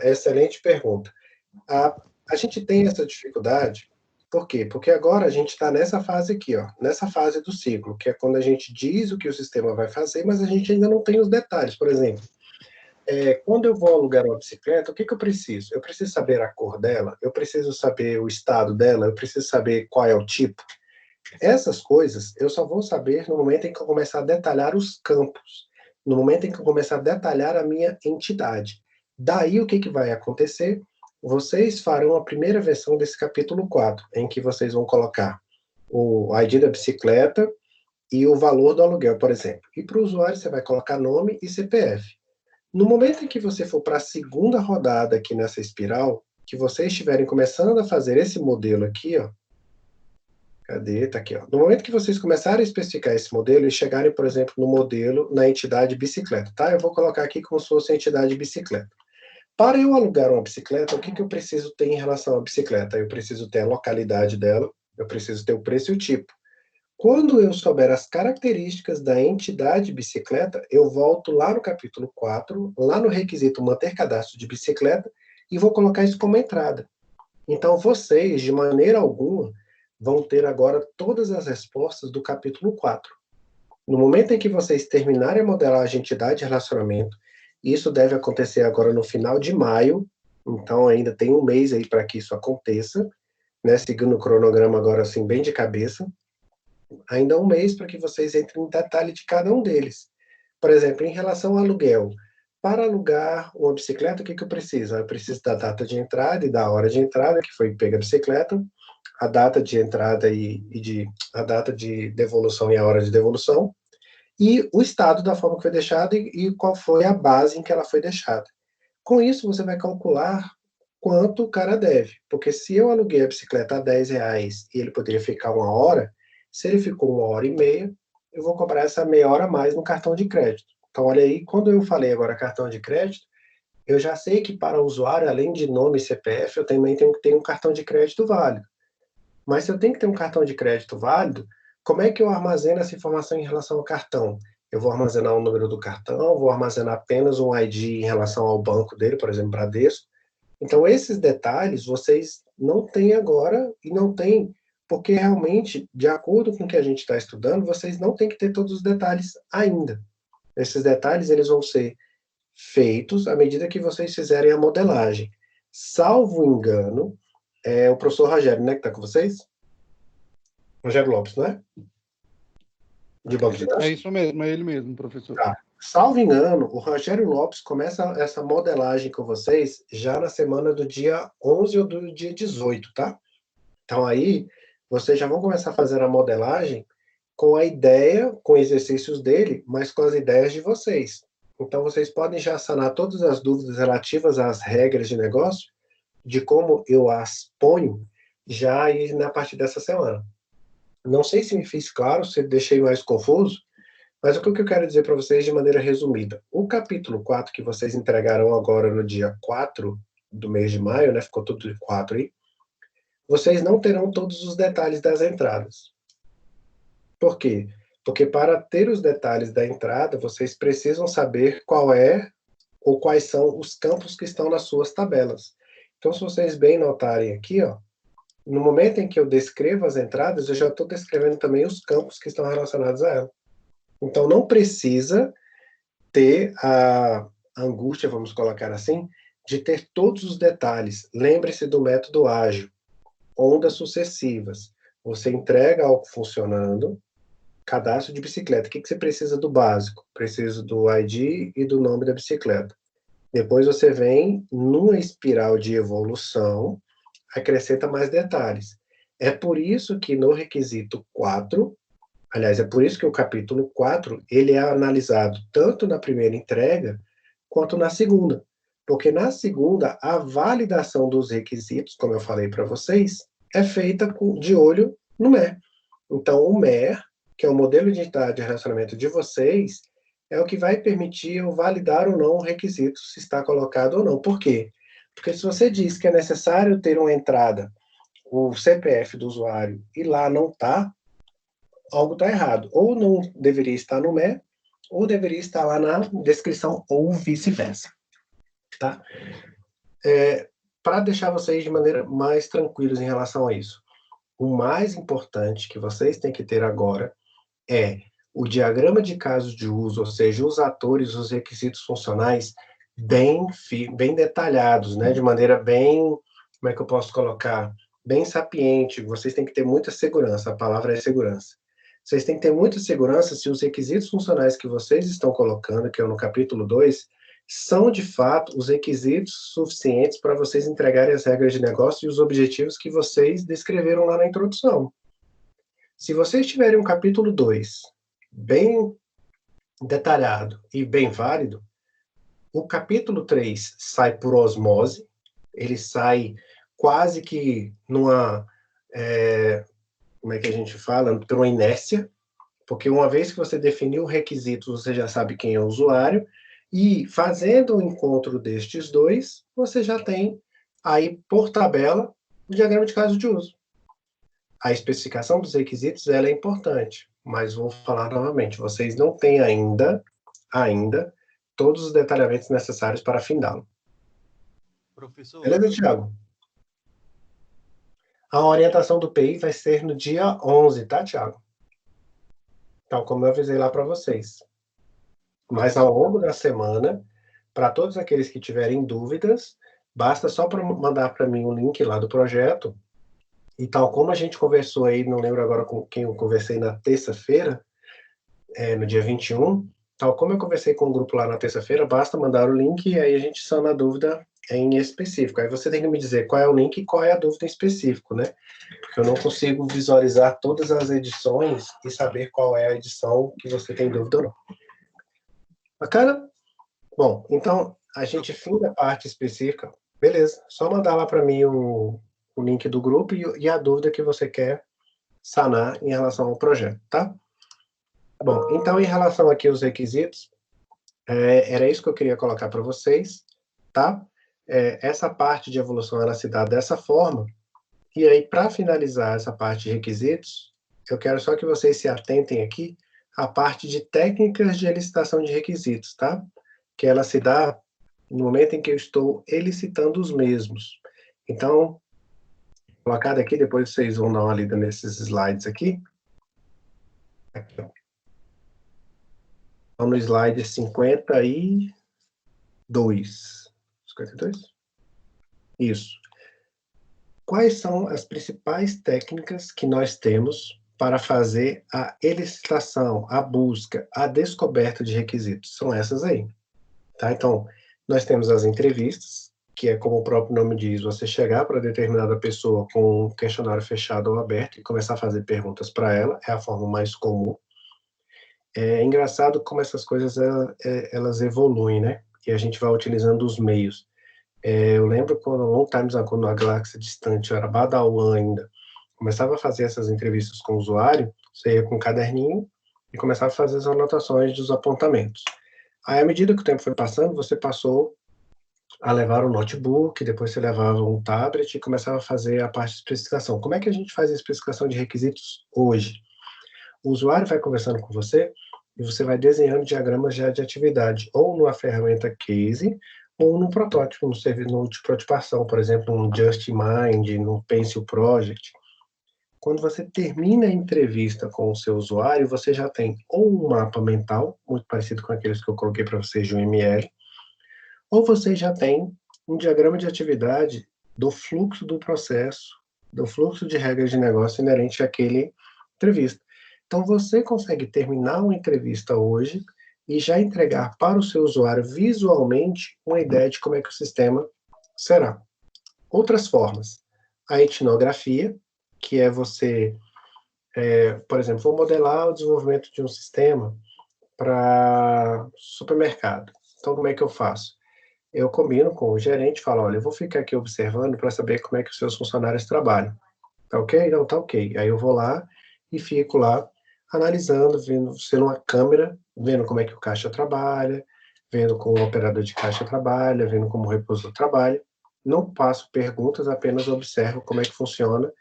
Excelente pergunta. A gente tem essa dificuldade, por quê? Porque agora a gente está nessa fase aqui, ó, nessa fase do ciclo, que é quando a gente diz o que o sistema vai fazer, mas a gente ainda não tem os detalhes. Por exemplo, quando eu vou alugar uma bicicleta, o que eu preciso? Eu preciso saber a cor dela, eu preciso saber o estado dela, eu preciso saber qual é o tipo. Essas coisas eu só vou saber no momento em que eu começar a detalhar os campos, no momento em que eu começar a detalhar a minha entidade. Daí o que vai acontecer? Vocês farão a primeira versão desse capítulo 4, em que vocês vão colocar o ID da bicicleta e o valor do aluguel, por exemplo. E para o usuário você vai colocar nome e CPF. No momento em que você for para a segunda rodada aqui nessa espiral, que vocês estiverem começando a fazer esse modelo aqui, ó, cadê? Tá aqui, ó. No momento que vocês começarem a especificar esse modelo e chegarem, por exemplo, no modelo na entidade bicicleta, tá? Eu vou colocar aqui como se fosse a entidade bicicleta. Para eu alugar uma bicicleta, o que eu preciso ter em relação à bicicleta? Eu preciso ter a localidade dela, eu preciso ter o preço e o tipo. Quando eu souber as características da entidade bicicleta, eu volto lá no capítulo 4, lá no requisito manter cadastro de bicicleta, e vou colocar isso como entrada. Então, vocês, de maneira alguma, vão ter agora todas as respostas do capítulo 4. No momento em que vocês terminarem a modelagem entidade e relacionamento, isso deve acontecer agora no final de maio, então ainda tem um mês aí para que isso aconteça, né, seguindo o cronograma agora assim, bem de cabeça, ainda um mês para que vocês entrem em detalhe de cada um deles. Por exemplo, em relação ao aluguel, para alugar uma bicicleta, o que eu preciso? Eu preciso da data de entrada e da hora de entrada, que foi pega a bicicleta, a data de entrada a data de devolução e a hora de devolução, e o estado da forma que foi deixada e qual foi a base em que ela foi deixada. Com isso, você vai calcular quanto o cara deve, porque se eu aluguei a bicicleta a R$ 10 e ele poderia ficar uma hora, se ele ficou uma hora e meia, eu vou cobrar essa meia hora a mais no cartão de crédito. Então, olha aí, quando eu falei agora cartão de crédito, eu já sei que para o usuário, além de nome e CPF, eu também tenho que ter um cartão de crédito válido. Mas se eu tenho que ter um cartão de crédito válido, como é que eu armazeno essa informação em relação ao cartão? Eu vou armazenar o número do cartão, vou armazenar apenas um ID em relação ao banco dele, por exemplo, Bradesco. Então, esses detalhes vocês não têm agora e não têm, porque realmente, de acordo com o que a gente está estudando, vocês não têm que ter todos os detalhes ainda. Esses detalhes eles vão ser feitos à medida que vocês fizerem a modelagem. Salvo engano, é o professor Rogério, né, que está com vocês? Rogério Lopes, não é? De banco de dados? É isso mesmo, é ele mesmo, professor. Tá. salvo engano, o Rogério Lopes começa essa modelagem com vocês já na semana do dia 11 ou do dia 18, tá? Então aí, vocês já vão começar a fazer a modelagem com a ideia, com exercícios dele, mas com as ideias de vocês. Então vocês podem já sanar todas as dúvidas relativas às regras de negócio, de como eu as ponho, já aí na partir dessa semana. Não sei se me fiz claro, se deixei mais confuso, mas o que eu quero dizer para vocês de maneira resumida. O capítulo 4 que vocês entregaram agora no dia 4 do mês de maio, né? Ficou tudo de 4 aí. Vocês não terão todos os detalhes das entradas. Por quê? Porque para ter os detalhes da entrada, vocês precisam saber qual é ou quais são os campos que estão nas suas tabelas. Então, se vocês bem notarem aqui, ó, no momento em que eu descrevo as entradas, eu já estou descrevendo também os campos que estão relacionados a ela. Então, não precisa ter a angústia, vamos colocar assim, de ter todos os detalhes. Lembre-se do método ágil, ondas sucessivas. Você entrega algo funcionando, cadastro de bicicleta. O que você precisa do básico? Preciso do ID e do nome da bicicleta. Depois você vem numa espiral de evolução, acrescenta mais detalhes. É por isso que no requisito 4, aliás, é por isso que o capítulo 4, ele é analisado tanto na primeira entrega, quanto na segunda. Porque na segunda, a validação dos requisitos, como eu falei para vocês, é feita de olho no MER. Então, o MER, que é o modelo de identidade de relacionamento de vocês, é o que vai permitir eu validar ou não o requisito, se está colocado ou não. Por quê? Porque se você diz que é necessário ter uma entrada, o CPF do usuário, e lá não está, algo está errado. Ou não deveria estar no MER, ou deveria estar lá na descrição, ou vice-versa. Tá? Para deixar vocês de maneira mais tranquilos em relação a isso, o mais importante que vocês têm que ter agora é o diagrama de casos de uso, ou seja, os atores, os requisitos funcionais bem detalhados, né? De maneira bem, como é que eu posso colocar? Bem sapiente. Vocês têm que ter muita segurança, a palavra é segurança. Vocês têm que ter muita segurança se os requisitos funcionais que vocês estão colocando, que é no capítulo 2, são de fato os requisitos suficientes para vocês entregarem as regras de negócio e os objetivos que vocês descreveram lá na introdução. Se vocês tiverem um capítulo 2 bem detalhado e bem válido, o capítulo 3 sai por osmose, ele sai quase que numa, como é que a gente fala? Por uma inércia, porque uma vez que você definiu o requisito, você já sabe quem é o usuário, e fazendo o encontro destes dois, você já tem aí, por tabela, o diagrama de caso de uso. A especificação dos requisitos ela é importante, mas vou falar novamente, vocês não têm ainda todos os detalhamentos necessários para findá-lo. Professor, Beleza, Thiago? A orientação do PI vai ser no dia 11, tá, Thiago? Então, como eu avisei lá para vocês. Mas ao longo da semana, para todos aqueles que tiverem dúvidas, basta só mandar para mim o link lá do projeto. E tal como a gente conversou aí, não lembro agora com quem eu conversei na terça-feira, no dia 21, tal como eu conversei com o grupo lá na terça-feira, basta mandar o link e aí a gente sana a dúvida em específico. Aí você tem que me dizer qual é o link e qual é a dúvida em específico, né? Porque eu não consigo visualizar todas as edições e saber qual é a edição que você tem dúvida ou não. Bacana? Bom, então a gente finda a parte específica. Beleza, só mandar lá para mim o link do grupo e a dúvida que você quer sanar em relação ao projeto, tá? Bom, então em relação aqui aos requisitos, era isso que eu queria colocar para vocês, tá? Essa parte de evolução ela se dá dessa forma, e aí para finalizar essa parte de requisitos, eu quero só que vocês se atentem aqui à parte de técnicas de elicitação de requisitos, tá? Que ela se dá no momento em que eu estou elicitando os mesmos. Então, colocado aqui, depois vocês vão dar uma lida nesses slides aqui. Aqui, ó. Então, no slide 52. 52? Isso. Quais são as principais técnicas que nós temos para fazer a elicitação, a busca, a descoberta de requisitos. São essas aí. Tá? Então, nós temos as entrevistas, que é como o próprio nome diz, você chegar para determinada pessoa com um questionário fechado ou aberto e começar a fazer perguntas para ela, é a forma mais comum. É engraçado como essas coisas elas evoluem, né? E a gente vai utilizando os meios. Eu lembro quando, long times ago, na galáxia distante, eu era Badawan ainda, começava a fazer essas entrevistas com o usuário, você ia com um caderninho e começava a fazer as anotações dos apontamentos. Aí, à medida que o tempo foi passando, você passou a levar um notebook, depois você levava um tablet e começava a fazer a parte de especificação. Como é que a gente faz a especificação de requisitos hoje? O usuário vai conversando com você e você vai desenhando diagramas já de atividade, ou numa ferramenta Case, ou num protótipo, no serviço de prototipação, por exemplo, no Justmind, no Pencil Project. Quando você termina a entrevista com o seu usuário, você já tem ou um mapa mental, muito parecido com aqueles que eu coloquei para vocês de UML, ou você já tem um diagrama de atividade do fluxo do processo, do fluxo de regras de negócio inerente àquele entrevista. Então, você consegue terminar uma entrevista hoje e já entregar para o seu usuário visualmente uma ideia de como é que o sistema será. Outras formas, a etnografia, que é você, por exemplo, vou modelar o desenvolvimento de um sistema para supermercado. Então, como é que eu faço? Eu combino com o gerente, falo, olha, eu vou ficar aqui observando para saber como é que os seus funcionários trabalham. Tá ok? Não, tá ok. Aí eu vou lá e fico lá analisando, vendo, sendo uma câmera, vendo como é que o caixa trabalha, vendo como o operador de caixa trabalha, vendo como o repositor trabalha. Não passo perguntas, apenas observo como é que funciona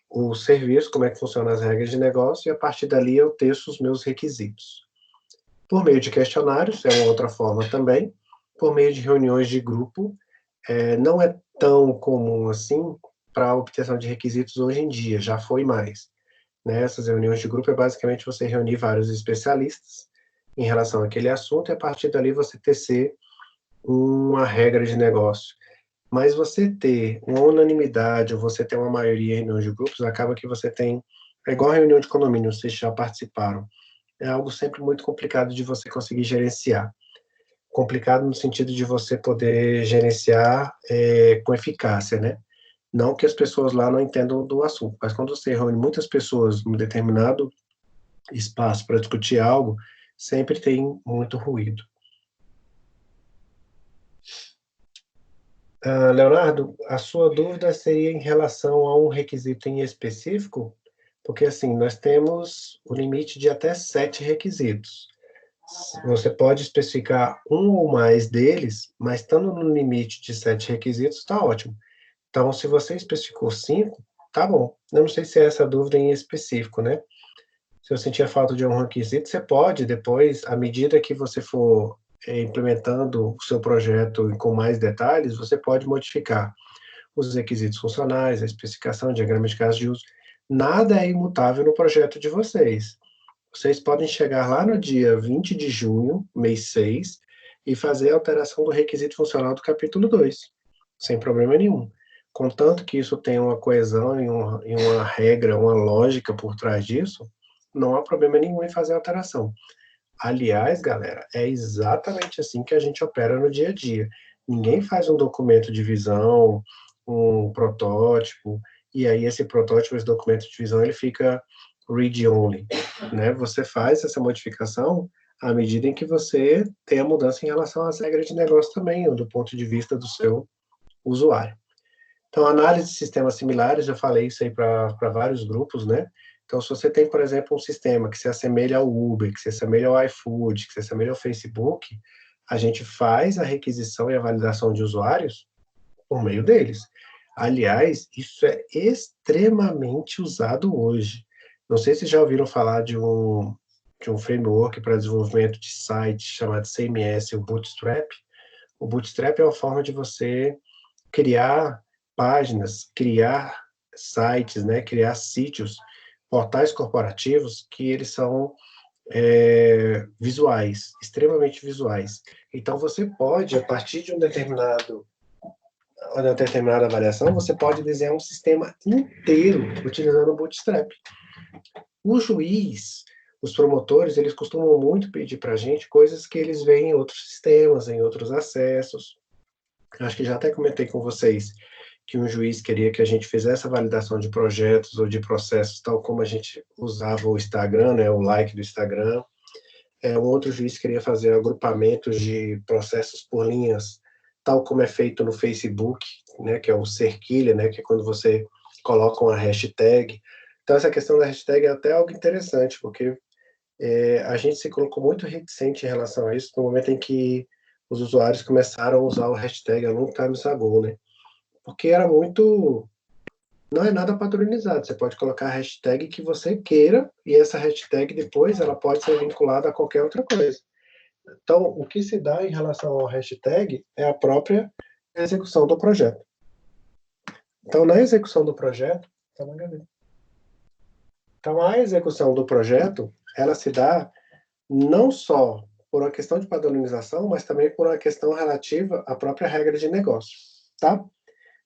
o serviço, como é que funcionam as regras de negócio, e a partir dali eu teço os meus requisitos. Por meio de questionários, é uma outra forma também, por meio de reuniões de grupo, não é tão comum assim para a obtenção de requisitos hoje em dia, já foi mais. Né? Essas reuniões de grupo é basicamente você reunir vários especialistas em relação àquele assunto e a partir dali você tecer uma regra de negócio. Mas você ter uma unanimidade ou você ter uma maioria em reuniões de grupos, acaba que você tem, é igual a reunião de condomínio, vocês já participaram, é algo sempre muito complicado de você conseguir gerenciar. Complicado no sentido de você poder gerenciar com eficácia, né? Não que as pessoas lá não entendam do assunto, mas quando você reúne muitas pessoas num determinado espaço para discutir algo, sempre tem muito ruído. Leonardo, a sua dúvida seria em relação a um requisito em específico? Porque, assim, nós temos o limite de até 7 requisitos. Você pode especificar um ou mais deles, mas estando no limite de 7 requisitos, está ótimo. Então, se você especificou 5, tá bom. Eu não sei se é essa dúvida em específico, né? Se eu sentir a falta de um requisito, você pode, depois, à medida que você for implementando o seu projeto com mais detalhes, você pode modificar os requisitos funcionais, a especificação, diagrama de caso de uso. Nada é imutável no projeto de vocês. Vocês podem chegar lá no dia 20 de junho, mês 6, e fazer a alteração do requisito funcional do capítulo 2, sem problema nenhum. Contanto que isso tenha uma coesão e uma regra, uma lógica por trás disso, não há problema nenhum em fazer a alteração. Aliás, galera, é exatamente assim que a gente opera no dia a dia. Ninguém faz um documento de visão, um protótipo, e aí esse protótipo, esse documento de visão, ele fica read-only, né? Você faz essa modificação à medida em que você tem a mudança em relação às regras de negócio também, ou do ponto de vista do seu usuário. Então, análise de sistemas similares, eu falei isso aí para vários grupos, né? Então, se você tem, por exemplo, um sistema que se assemelha ao Uber, que se assemelha ao iFood, que se assemelha ao Facebook, a gente faz a requisição e a validação de usuários por meio deles. Aliás, isso é extremamente usado hoje. Não sei se já ouviram falar de um framework para desenvolvimento de site chamado CMS, o Bootstrap. O Bootstrap é uma forma de você criar páginas, criar sites, né, criar sítios, portais corporativos que eles são visuais, extremamente visuais. Então, você pode, a partir de uma determinada avaliação, você pode desenhar um sistema inteiro utilizando o Bootstrap. O juiz, os promotores, eles costumam muito pedir para a gente coisas que eles veem em outros sistemas, em outros acessos. Acho que já até comentei com vocês que um juiz queria que a gente fizesse a validação de projetos ou de processos, tal como a gente usava o Instagram, né, o like do Instagram. Um outro juiz queria fazer agrupamentos de processos por linhas, tal como é feito no Facebook, né, que é o cerquilha, né, que é quando você coloca uma hashtag. Então, essa questão da hashtag é até algo interessante, porque a gente se colocou muito reticente em relação a isso no momento em que os usuários começaram a usar o hashtag a long time ago, né? Porque era muito... Não é nada padronizado, você pode colocar a hashtag que você queira, e essa hashtag depois ela pode ser vinculada a qualquer outra coisa. Então, o que se dá em relação ao hashtag é a própria execução do projeto. Então, na execução do projeto... Então, a execução do projeto, ela se dá não só por uma questão de padronização, mas também por uma questão relativa à própria regra de negócio, tá?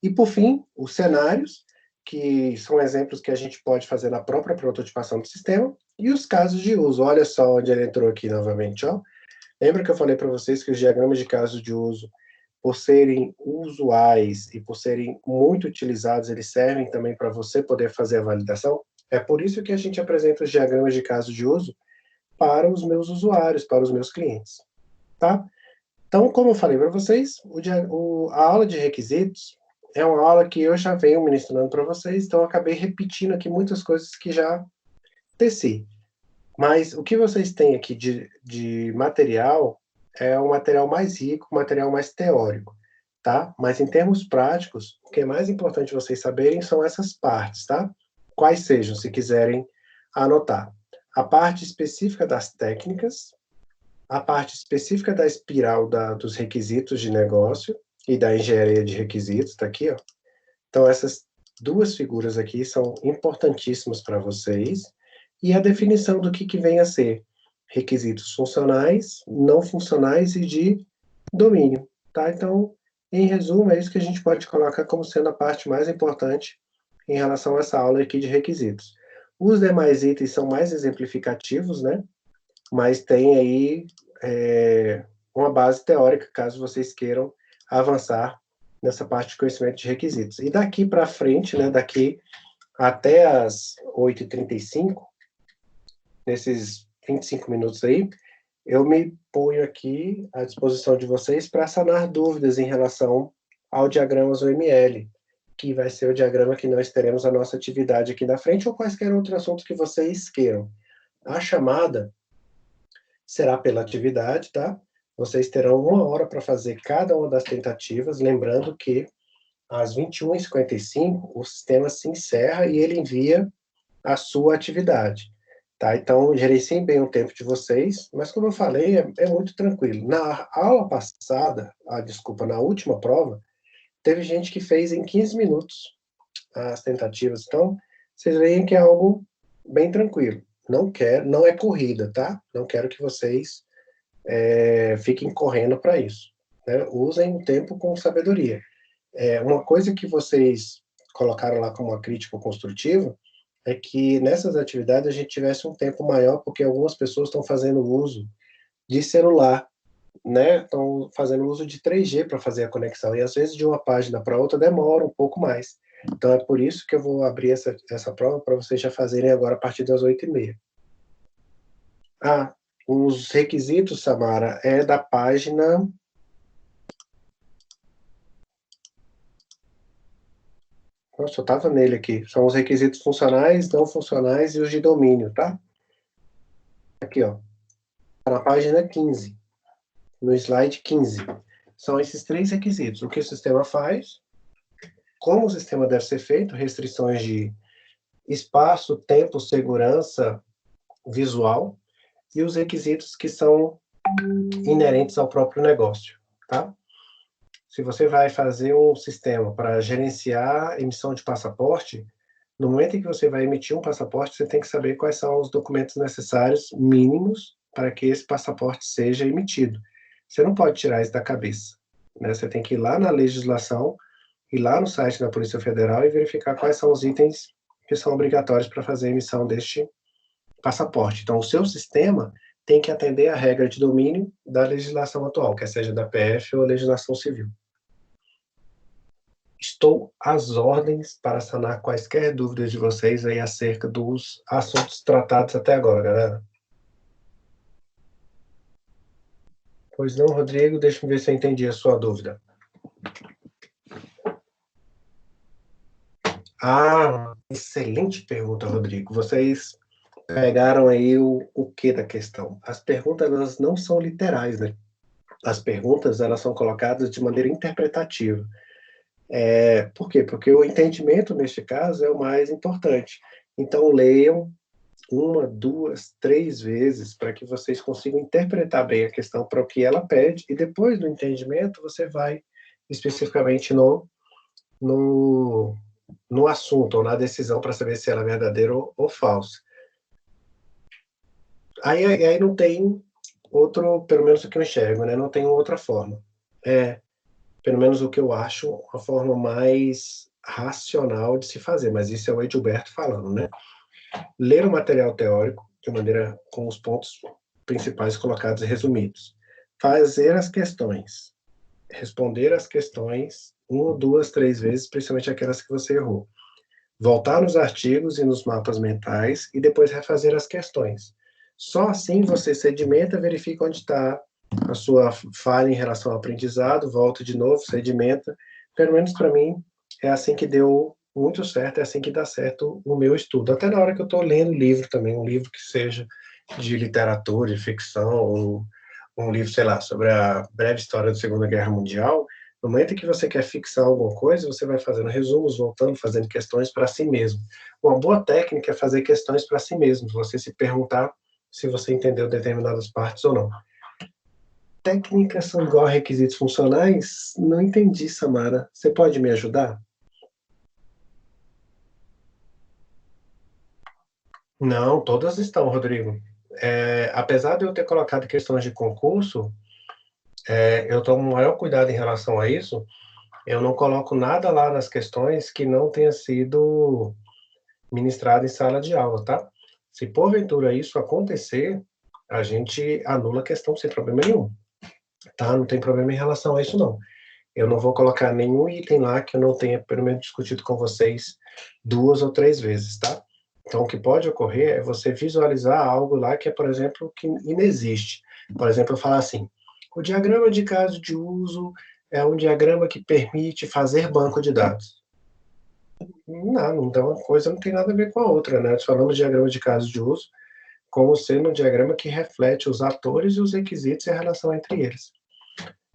E, por fim, os cenários, que são exemplos que a gente pode fazer na própria prototipação do sistema, e os casos de uso. Olha só onde ele entrou aqui novamente, ó. Lembra que eu falei para vocês que os diagramas de casos de uso, por serem usuais e por serem muito utilizados, eles servem também para você poder fazer a validação? É por isso que a gente apresenta os diagramas de caso de uso para os meus usuários, para os meus clientes, tá? Então, como eu falei para vocês, a aula de requisitos é uma aula que eu já venho ministrando para vocês, então eu acabei repetindo aqui muitas coisas que já teci. Mas o que vocês têm aqui de material é um material mais rico, um material mais teórico, tá? Mas em termos práticos, o que é mais importante vocês saberem são essas partes, tá? Quais sejam, se quiserem anotar. A parte específica das técnicas, a parte específica da espiral dos requisitos de negócio e da engenharia de requisitos, tá aqui, ó. Então, essas duas figuras aqui são importantíssimas para vocês, e a definição do que vem a ser requisitos funcionais, não funcionais e de domínio, tá? Então, em resumo, é isso que a gente pode colocar como sendo a parte mais importante em relação a essa aula aqui de requisitos. Os demais itens são mais exemplificativos, né? Mas tem aí uma base teórica, caso vocês queiram avançar nessa parte de conhecimento de requisitos. E daqui para frente, né, daqui até as 8h35, nesses 25 minutos aí, eu me ponho aqui à disposição de vocês para sanar dúvidas em relação ao diagrama OML, que vai ser o diagrama que nós teremos a nossa atividade aqui na frente, ou quaisquer outros assuntos que vocês queiram. A chamada será pela atividade, tá? Vocês terão 1 hora para fazer cada uma das tentativas, lembrando que às 21h55 o sistema se encerra e ele envia a sua atividade, tá? Então, gerenciem bem o tempo de vocês, mas como eu falei, é muito tranquilo. Na aula passada, na última prova, teve gente que fez em 15 minutos as tentativas, então, vocês veem que é algo bem tranquilo. Não é corrida, tá? Não quero que vocês fiquem correndo para isso, né? Usem o tempo com sabedoria. Uma coisa que vocês colocaram lá como uma crítica construtiva é que nessas atividades a gente tivesse um tempo maior, porque algumas pessoas estão fazendo uso de celular, né? Estão fazendo uso de 3G para fazer a conexão, e às vezes de uma página para outra demora um pouco mais. Então é por isso que eu vou abrir essa prova para vocês já fazerem agora a partir das 8h30. Os requisitos, Samara, é da página... Nossa, eu estava nele aqui. São os requisitos funcionais, não funcionais e os de domínio, tá? Aqui, ó. Tá na página 15. No slide 15. São esses 3 requisitos. O que o sistema faz, como o sistema deve ser feito, restrições de espaço, tempo, segurança, visual, e os requisitos que são inerentes ao próprio negócio, tá? Se você vai fazer um sistema para gerenciar emissão de passaporte, no momento em que você vai emitir um passaporte, você tem que saber quais são os documentos necessários mínimos para que esse passaporte seja emitido. Você não pode tirar isso da cabeça, né? Você tem que ir lá na legislação, ir lá no site da Polícia Federal e verificar quais são os itens que são obrigatórios para fazer a emissão deste passaporte. Então, o seu sistema tem que atender à regra de domínio da legislação atual, quer seja da PF ou legislação civil. Estou às ordens para sanar quaisquer dúvidas de vocês aí acerca dos assuntos tratados até agora, galera. Pois não, Rodrigo, deixa eu ver se eu entendi a sua dúvida. Ah, excelente pergunta, Rodrigo. Vocês pegaram aí o que da questão? As perguntas, elas não são literais, né? As perguntas, elas são colocadas de maneira interpretativa. Por quê? Porque o entendimento, neste caso, é o mais importante. Então, leiam 1, 2, 3 vezes para que vocês consigam interpretar bem a questão para o que ela pede, e depois do entendimento, você vai especificamente no assunto, ou na decisão, para saber se ela é verdadeira ou falsa. Aí não tem outro, pelo menos o que eu enxergo, né? Não tem outra forma. Pelo menos o que eu acho, a forma mais racional de se fazer, mas isso é o Edilberto falando, né? Ler o material teórico de maneira com os pontos principais colocados e resumidos. Fazer as questões. Responder as questões 1, 2, 3 vezes, principalmente aquelas que você errou. Voltar nos artigos e nos mapas mentais e depois refazer as questões. Só assim você sedimenta, verifica onde está a sua falha em relação ao aprendizado, volta de novo, sedimenta. Pelo menos para mim, é assim que deu muito certo, é assim que dá certo o meu estudo. Até na hora que eu estou lendo livro também, um livro que seja de literatura, de ficção, ou um livro, sei lá, sobre a breve história da Segunda Guerra Mundial, no momento em que você quer fixar alguma coisa, você vai fazendo resumos, voltando, fazendo questões para si mesmo. Uma boa técnica é fazer questões para si mesmo, você se perguntar se você entendeu determinadas partes ou não. Técnicas são igual a requisitos funcionais? Não entendi, Samara. Você pode me ajudar? Não, todas estão, Rodrigo. Apesar de eu ter colocado questões de concurso, eu tomo maior cuidado em relação a isso. Eu não coloco nada lá nas questões que não tenha sido ministrado em sala de aula, tá? Se porventura isso acontecer, a gente anula a questão sem problema nenhum. Tá? Não tem problema em relação a isso, não. Eu não vou colocar nenhum item lá que eu não tenha, pelo menos, discutido com vocês 2 ou 3 vezes, tá? Então, o que pode ocorrer é você visualizar algo lá que é, por exemplo, que inexiste. Por exemplo, eu falar assim, o diagrama de caso de uso é um diagrama que permite fazer banco de dados. Não, então uma coisa não tem nada a ver com a outra, né? Nós falamos de diagrama de caso de uso como sendo um diagrama que reflete os atores e os requisitos e a relação entre eles.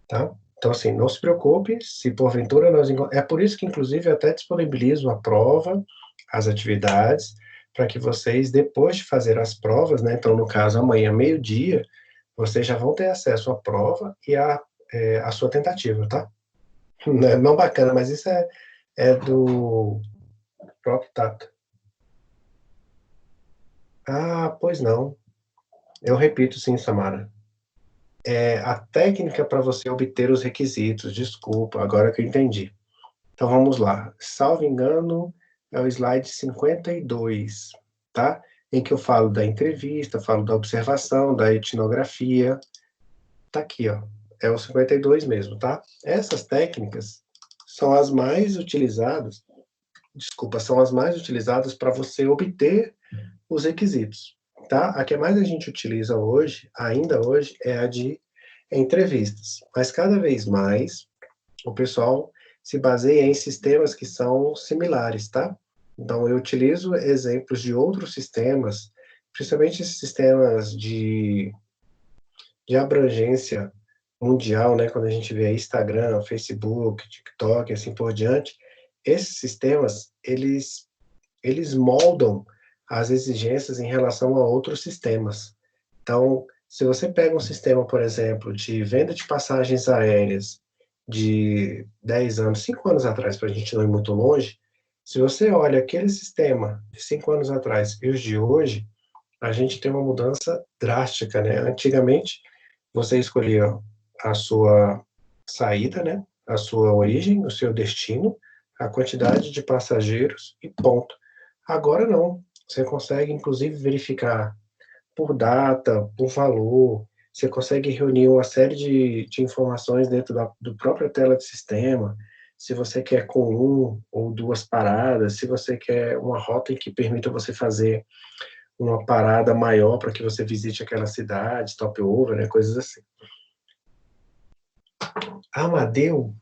Tá? Então, assim, não se preocupe, se porventura nós... É por isso que, inclusive, eu até disponibilizo a prova, as atividades, para que vocês, depois de fazer as provas, né, então, no caso, amanhã, meio-dia, vocês já vão ter acesso à prova e à sua tentativa, tá? Não bacana, mas isso é do próprio Tato. Ah, pois não. Eu repito sim, Samara. A técnica para você obter os requisitos, desculpa, agora que eu entendi. Então vamos lá. Salvo engano, é o slide 52, tá? Em que eu falo da entrevista, falo da observação, da etnografia. Tá aqui, ó. É o 52 mesmo, tá? Essas técnicas são as mais utilizadas, são as mais utilizadas para você obter os requisitos, tá? A que mais a gente utiliza hoje, ainda hoje, é a de entrevistas. Mas cada vez mais o pessoal se baseia em sistemas que são similares, tá? Então eu utilizo exemplos de outros sistemas, principalmente esses sistemas de abrangência mundial, né? Quando a gente vê Instagram, Facebook, TikTok, assim por diante, esses sistemas, eles moldam as exigências em relação a outros sistemas. Então, se você pega um sistema, por exemplo, de venda de passagens aéreas de 10 anos, 5 anos atrás, para a gente não ir muito longe, se você olha aquele sistema de 5 anos atrás e os de hoje, a gente tem uma mudança drástica, né? Antigamente, você escolhia a sua saída, né? A sua origem, o seu destino, a quantidade de passageiros e ponto. Agora não. Você consegue, inclusive, verificar por data, por valor. Você consegue reunir uma série de informações dentro do própria tela de sistema. Se você quer com um ou duas paradas, se você quer uma rota em que permita você fazer uma parada maior para que você visite aquela cidade, stopover, né, coisas assim. Amadeu?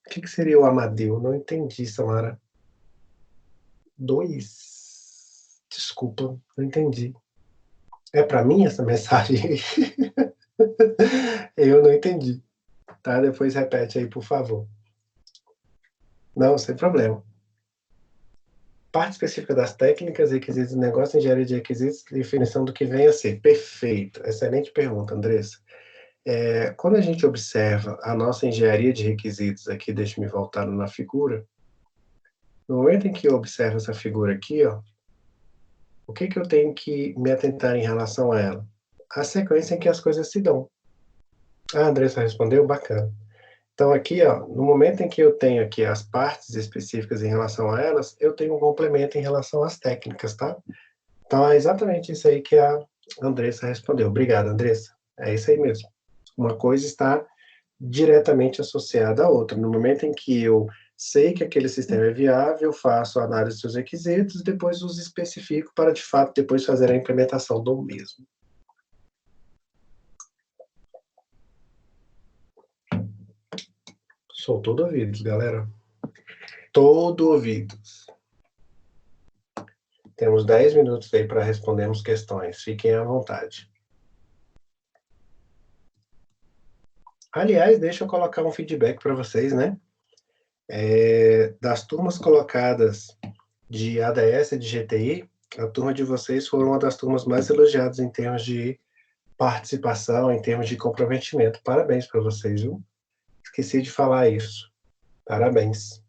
O que seria o Amadeu? Não entendi, Samara. 2? Desculpa, não entendi. É para mim essa mensagem? Eu não entendi. Tá? Depois repete aí, por favor. Não, sem problema. Parte específica das técnicas, requisitos do negócio, engenharia de requisitos, definição do que vem a ser. Perfeito. Excelente pergunta, Andressa. Quando a gente observa a nossa engenharia de requisitos aqui, deixa eu me voltar na figura. No momento em que eu observo essa figura aqui, ó, o que eu tenho que me atentar em relação a ela? A sequência em que as coisas se dão. Ah, a Andressa respondeu? Bacana. Então, aqui, ó, no momento em que eu tenho aqui as partes específicas em relação a elas, eu tenho um complemento em relação às técnicas, tá? Então, é exatamente isso aí que a Andressa respondeu. Obrigado, Andressa. É isso aí mesmo. Uma coisa está diretamente associada à outra. No momento em que eu sei que aquele sistema é viável, eu faço a análise dos requisitos, depois os especifico para, de fato, depois fazer a implementação do mesmo. Sou todo ouvidos, galera. Todo ouvidos. Temos 10 minutos aí para respondermos questões. Fiquem à vontade. Aliás, deixa eu colocar um feedback para vocês, né? Das turmas colocadas de ADS e de GTI, a turma de vocês foi uma das turmas mais elogiadas em termos de participação, em termos de comprometimento. Parabéns para vocês, viu? Esqueci de falar isso. Parabéns.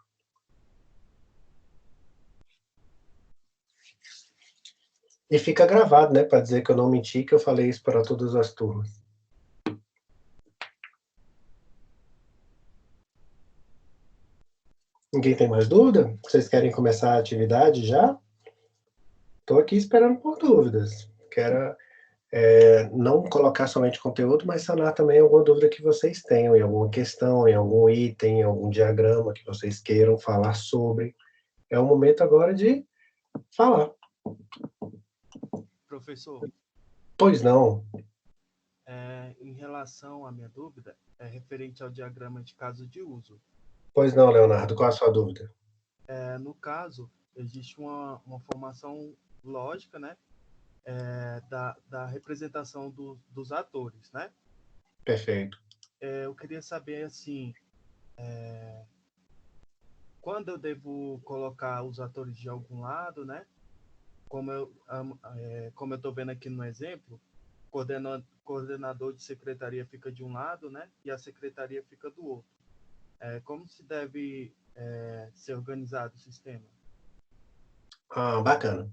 E fica gravado, né, para dizer que eu não menti, que eu falei isso para todas as turmas. Ninguém tem mais dúvida? Vocês querem começar a atividade já? Estou aqui esperando por dúvidas. Quero não colocar somente conteúdo, mas sanar também alguma dúvida que vocês tenham, em alguma questão, em algum item, em algum diagrama que vocês queiram falar sobre. É o momento agora de falar. Professor, Pois não. em relação à minha dúvida, é referente ao diagrama de caso de uso. Pois não, Leonardo. Qual a sua dúvida? No caso, existe uma formação lógica, né? Da representação dos atores, né? Perfeito. Eu queria saber, assim, quando eu devo colocar os atores de algum lado, né? Como eu estou vendo aqui no exemplo, coordenador de secretaria fica de um lado, né? E a secretaria fica do outro. Como se deve ser organizado o sistema? Ah, bacana.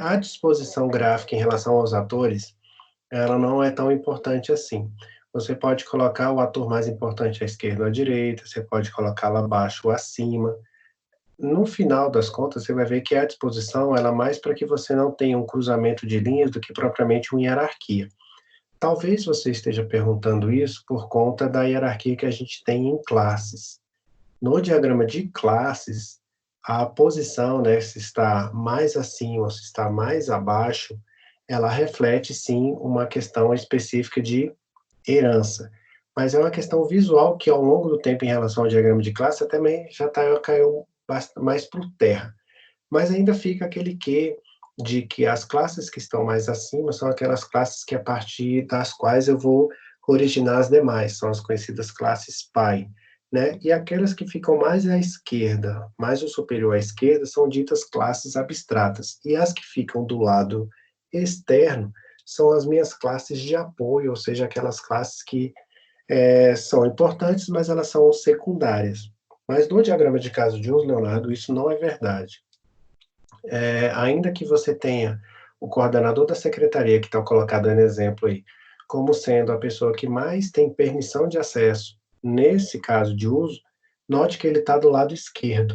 A disposição gráfica em relação aos atores, ela não é tão importante assim. Você pode colocar o ator mais importante à esquerda ou à direita, você pode colocá-lo abaixo ou acima. No final das contas, você vai ver que a disposição ela é mais para que você não tenha um cruzamento de linhas do que propriamente uma hierarquia. Talvez você esteja perguntando isso por conta da hierarquia que a gente tem em classes. No diagrama de classes, a posição, né, se está mais acima ou se está mais abaixo, ela reflete, sim, uma questão específica de herança. Mas é uma questão visual que, ao longo do tempo, em relação ao diagrama de classe, também caiu mais por terra. Mas ainda fica aquele quê de que as classes que estão mais acima são aquelas classes que, a partir das quais eu vou originar as demais, são as conhecidas classes pai, né? E aquelas que ficam mais à esquerda, mais o superior à esquerda, são ditas classes abstratas. E as que ficam do lado externo são as minhas classes de apoio, ou seja, aquelas classes que são importantes, mas elas são secundárias. Mas no diagrama de caso de uso, Leonardo, isso não é verdade. Ainda que você tenha o coordenador da secretaria, que está colocado no exemplo aí, como sendo a pessoa que mais tem permissão de acesso nesse caso de uso, note que ele está do lado esquerdo.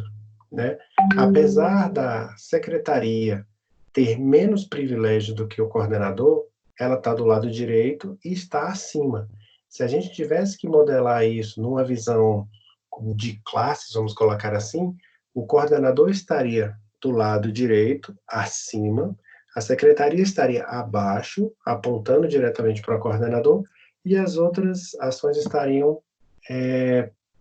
né? Apesar da secretaria ter menos privilégio do que o coordenador, ela está do lado direito e está acima. Se a gente tivesse que modelar isso numa visão de classes, vamos colocar assim, o coordenador estaria do lado direito, acima, a secretaria estaria abaixo, apontando diretamente para o coordenador, e as outras ações estariam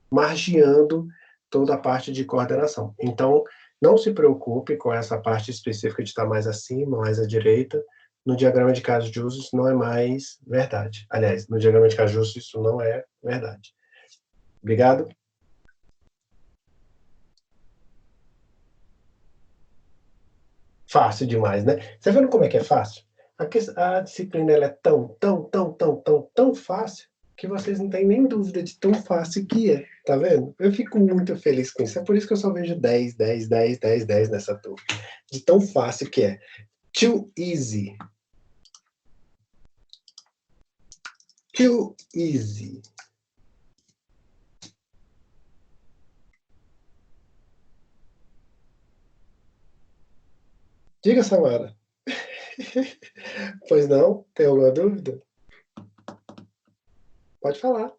margeando toda a parte de coordenação. Então, não se preocupe com essa parte específica de estar mais acima, mais à direita. No diagrama de casos de uso, isso não é mais verdade. Aliás, no diagrama de casos de uso, isso não é verdade. Obrigado. Fácil demais, né? Você vendo como é que é fácil? A disciplina ela é tão fácil que vocês não têm nem dúvida de tão fácil que é, tá vendo? Eu fico muito feliz com isso. É por isso que eu só vejo 10 nessa turma. De tão fácil que é. Too easy. Too easy. Diga, Samara. Pois não? Tem alguma dúvida? Pode falar.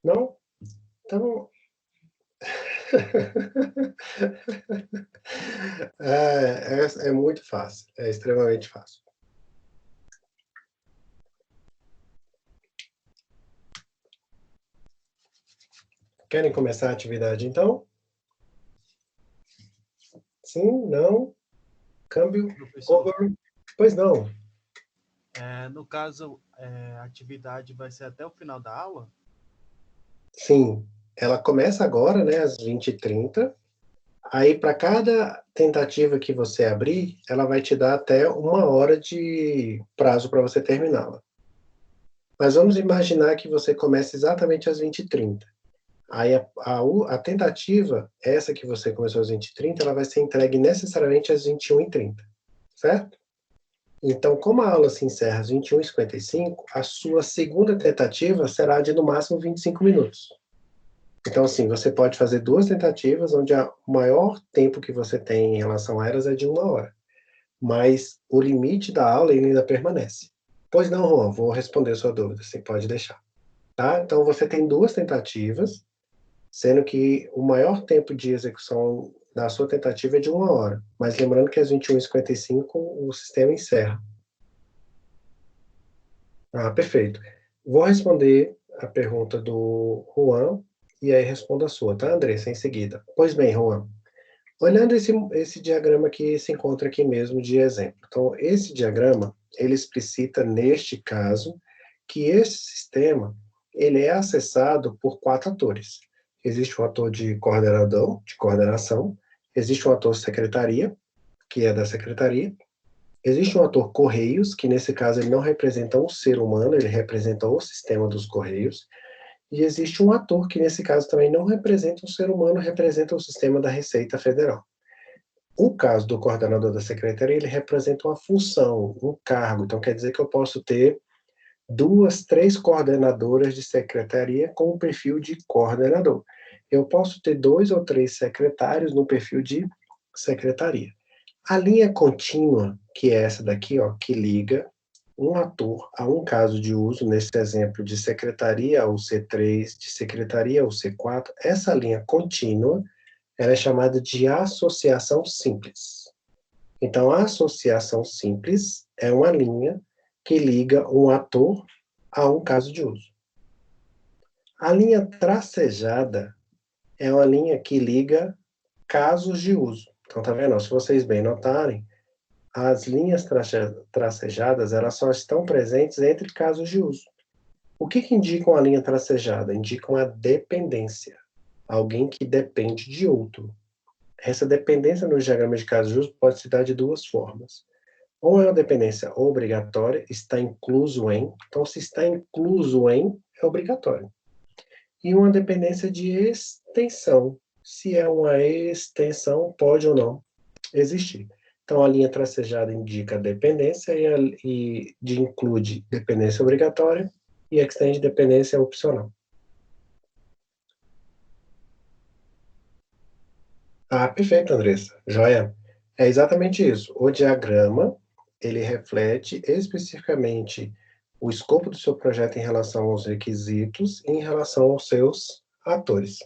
Não? Então... é muito fácil. É extremamente fácil. Querem começar a atividade, então? Sim? Não? Câmbio? Professor, Over? Pois não. no caso, a atividade vai ser até o final da aula? Sim. Ela começa agora, né, às 20h30. Aí, para cada tentativa que você abrir, ela vai te dar até 1 hora de prazo para você terminá-la. Mas vamos imaginar que você comece exatamente às 20h30. Aí a tentativa, essa que você começou às 20h30, ela vai ser entregue necessariamente às 21h30, certo? Então, como a aula se encerra às 21h55, a sua segunda tentativa será de, no máximo, 25 minutos. Então, assim, você pode fazer 2 tentativas, onde o maior tempo que você tem em relação a elas é de 1 hora. Mas o limite da aula ainda permanece. Pois não, Juan, vou responder a sua dúvida, você pode deixar. Tá? Então, você tem 2 tentativas, sendo que o maior tempo de execução da sua tentativa é de 1 hora. Mas lembrando que às 21h55 o sistema encerra. Perfeito. Vou responder a pergunta do Juan e aí respondo a sua, tá, Andressa, em seguida. Pois bem, Juan, olhando esse diagrama que se encontra aqui mesmo de exemplo. Então, esse diagrama, ele explicita, neste caso, que esse sistema, ele é acessado por 4 atores. Existe o ator de coordenador, de coordenação, existe o ator secretaria, que é da secretaria, existe um ator Correios, que nesse caso ele não representa um ser humano, ele representa o sistema dos Correios, e existe um ator que nesse caso também não representa um ser humano, representa o sistema da Receita Federal. O caso do coordenador da secretaria, ele representa uma função, um cargo, então quer dizer que eu posso ter 2, 3 coordenadoras de secretaria com o perfil de coordenador. Eu posso ter 2 ou 3 secretários no perfil de secretaria. A linha contínua, que é essa daqui, ó, que liga um ator a um caso de uso, nesse exemplo de secretaria ao C3, de secretaria ao C4, essa linha contínua, ela é chamada de associação simples. Então, a associação simples é uma linha que liga um ator a um caso de uso. A linha tracejada é uma linha que liga casos de uso. Então, tá vendo? Se vocês bem notarem, as linhas tracejadas, elas só estão presentes entre casos de uso. O que indicam a linha tracejada? Indicam a dependência. Alguém que depende de outro. Essa dependência no diagrama de casos de uso pode se dar de 2 formas. Ou é uma dependência obrigatória, está incluso em. Então, se está incluso em, é obrigatório. E uma dependência de extensão. Se é uma extensão, pode ou não existir. Então, a linha tracejada indica dependência e include dependência obrigatória e extende dependência opcional. Ah, perfeito, Andressa. Joia. É exatamente isso. O diagrama, ele reflete especificamente o escopo do seu projeto em relação aos requisitos e em relação aos seus atores.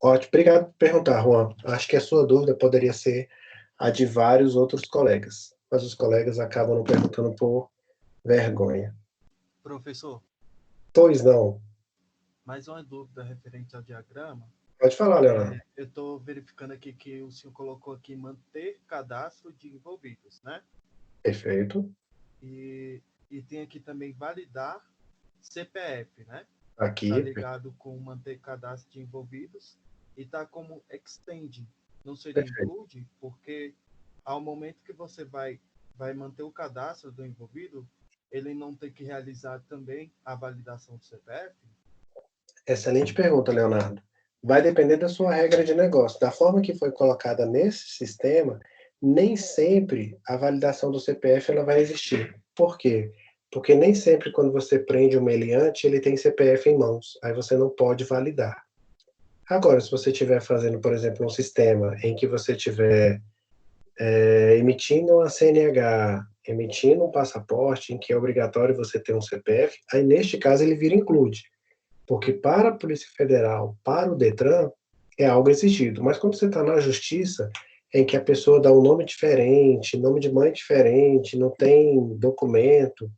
Ótimo. Obrigado por perguntar, Juan. Acho que a sua dúvida poderia ser a de vários outros colegas, mas os colegas acabam não perguntando por vergonha. Professor, Pois não. mais uma dúvida referente ao diagrama. Pode falar, Leonardo. Eu estou verificando aqui que o senhor colocou aqui manter cadastro de envolvidos, né? Perfeito. E tem aqui também validar CPF, né? Aqui. Está ligado com manter cadastro de envolvidos e está como extend. Não seria Perfeito. include, porque ao momento que você vai manter o cadastro do envolvido, ele não tem que realizar também a validação do CPF? Excelente pergunta, Leonardo. Vai depender da sua regra de negócio. Da forma que foi colocada nesse sistema, nem sempre a validação do CPF ela vai existir. Por quê? Porque nem sempre quando você prende o meliante, ele tem CPF em mãos. Aí você não pode validar. Agora, se você estiver fazendo, por exemplo, um sistema em que você estiver emitindo uma CNH, emitindo um passaporte, em que é obrigatório você ter um CPF, aí neste caso ele vira include. Porque para a Polícia Federal, para o Detran, é algo exigido. Mas quando você está na justiça, em que a pessoa dá um nome diferente, nome de mãe diferente, não tem documento,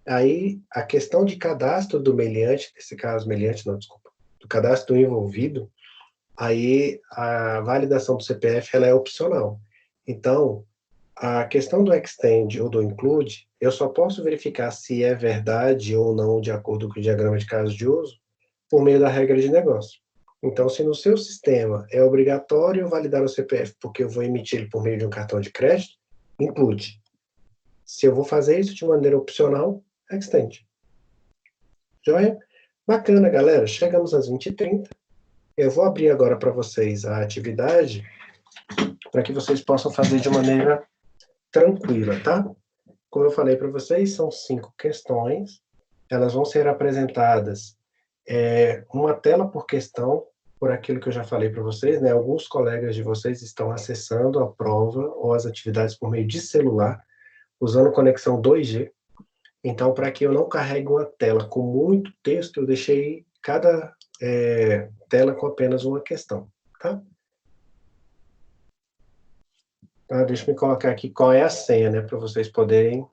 aí a questão de cadastro do meliante, nesse caso, meliante não, desculpa, do cadastro do envolvido, aí a validação do CPF ela é opcional. Então, a questão do extend ou do include, eu só posso verificar se é verdade ou não de acordo com o diagrama de caso de uso por meio da regra de negócio. Então, se no seu sistema é obrigatório validar o CPF porque eu vou emitir ele por meio de um cartão de crédito, include. Se eu vou fazer isso de maneira opcional, extend. Joia? Bacana, galera. Chegamos às 20h30. Eu vou abrir agora para vocês a atividade para que vocês possam fazer de maneira tranquila, tá? Como eu falei para vocês, são 5 questões. Elas vão ser apresentadas uma tela por questão, por aquilo que eu já falei para vocês, né? Alguns colegas de vocês estão acessando a prova ou as atividades por meio de celular, usando conexão 2G. Então, para que eu não carregue uma tela com muito texto, eu deixei cada tela com apenas uma questão, tá? Deixa eu colocar aqui qual é a senha, né, para vocês poderem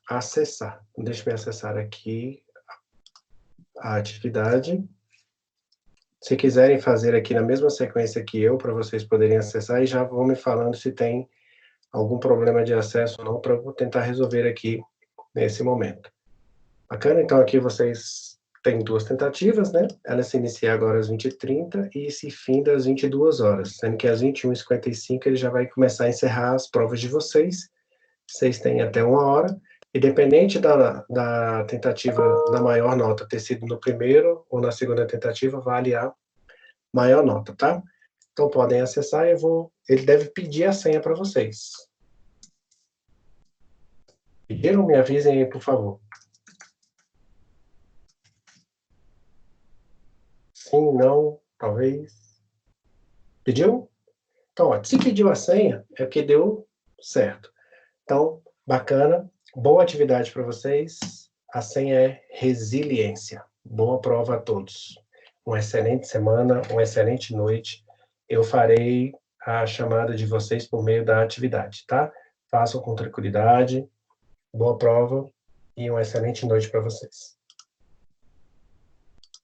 acessar. Deixa eu acessar aqui a atividade. Se quiserem fazer aqui na mesma sequência que eu, para vocês poderem acessar, e já vão me falando se tem algum problema de acesso ou não, para eu tentar resolver aqui nesse momento. Bacana? Então, aqui vocês têm 2 tentativas, né? Ela se inicia agora às 20h30 e se finda às 22h, sendo que às 21h55 ele já vai começar a encerrar as provas de vocês. Vocês têm até 1 hora, independente da tentativa da maior nota ter sido no primeiro ou na segunda tentativa, vale a maior nota, tá? Então podem acessar, ele deve pedir a senha para vocês. Pediram? Me avisem aí, por favor. Sim, não, talvez. Pediu? Então, ó, se pediu a senha, é porque deu certo. Então, bacana, boa atividade para vocês. A senha é resiliência. Boa prova a todos. Uma excelente semana, uma excelente noite. Eu farei a chamada de vocês por meio da atividade, tá? Façam com tranquilidade. Boa prova e uma excelente noite para vocês.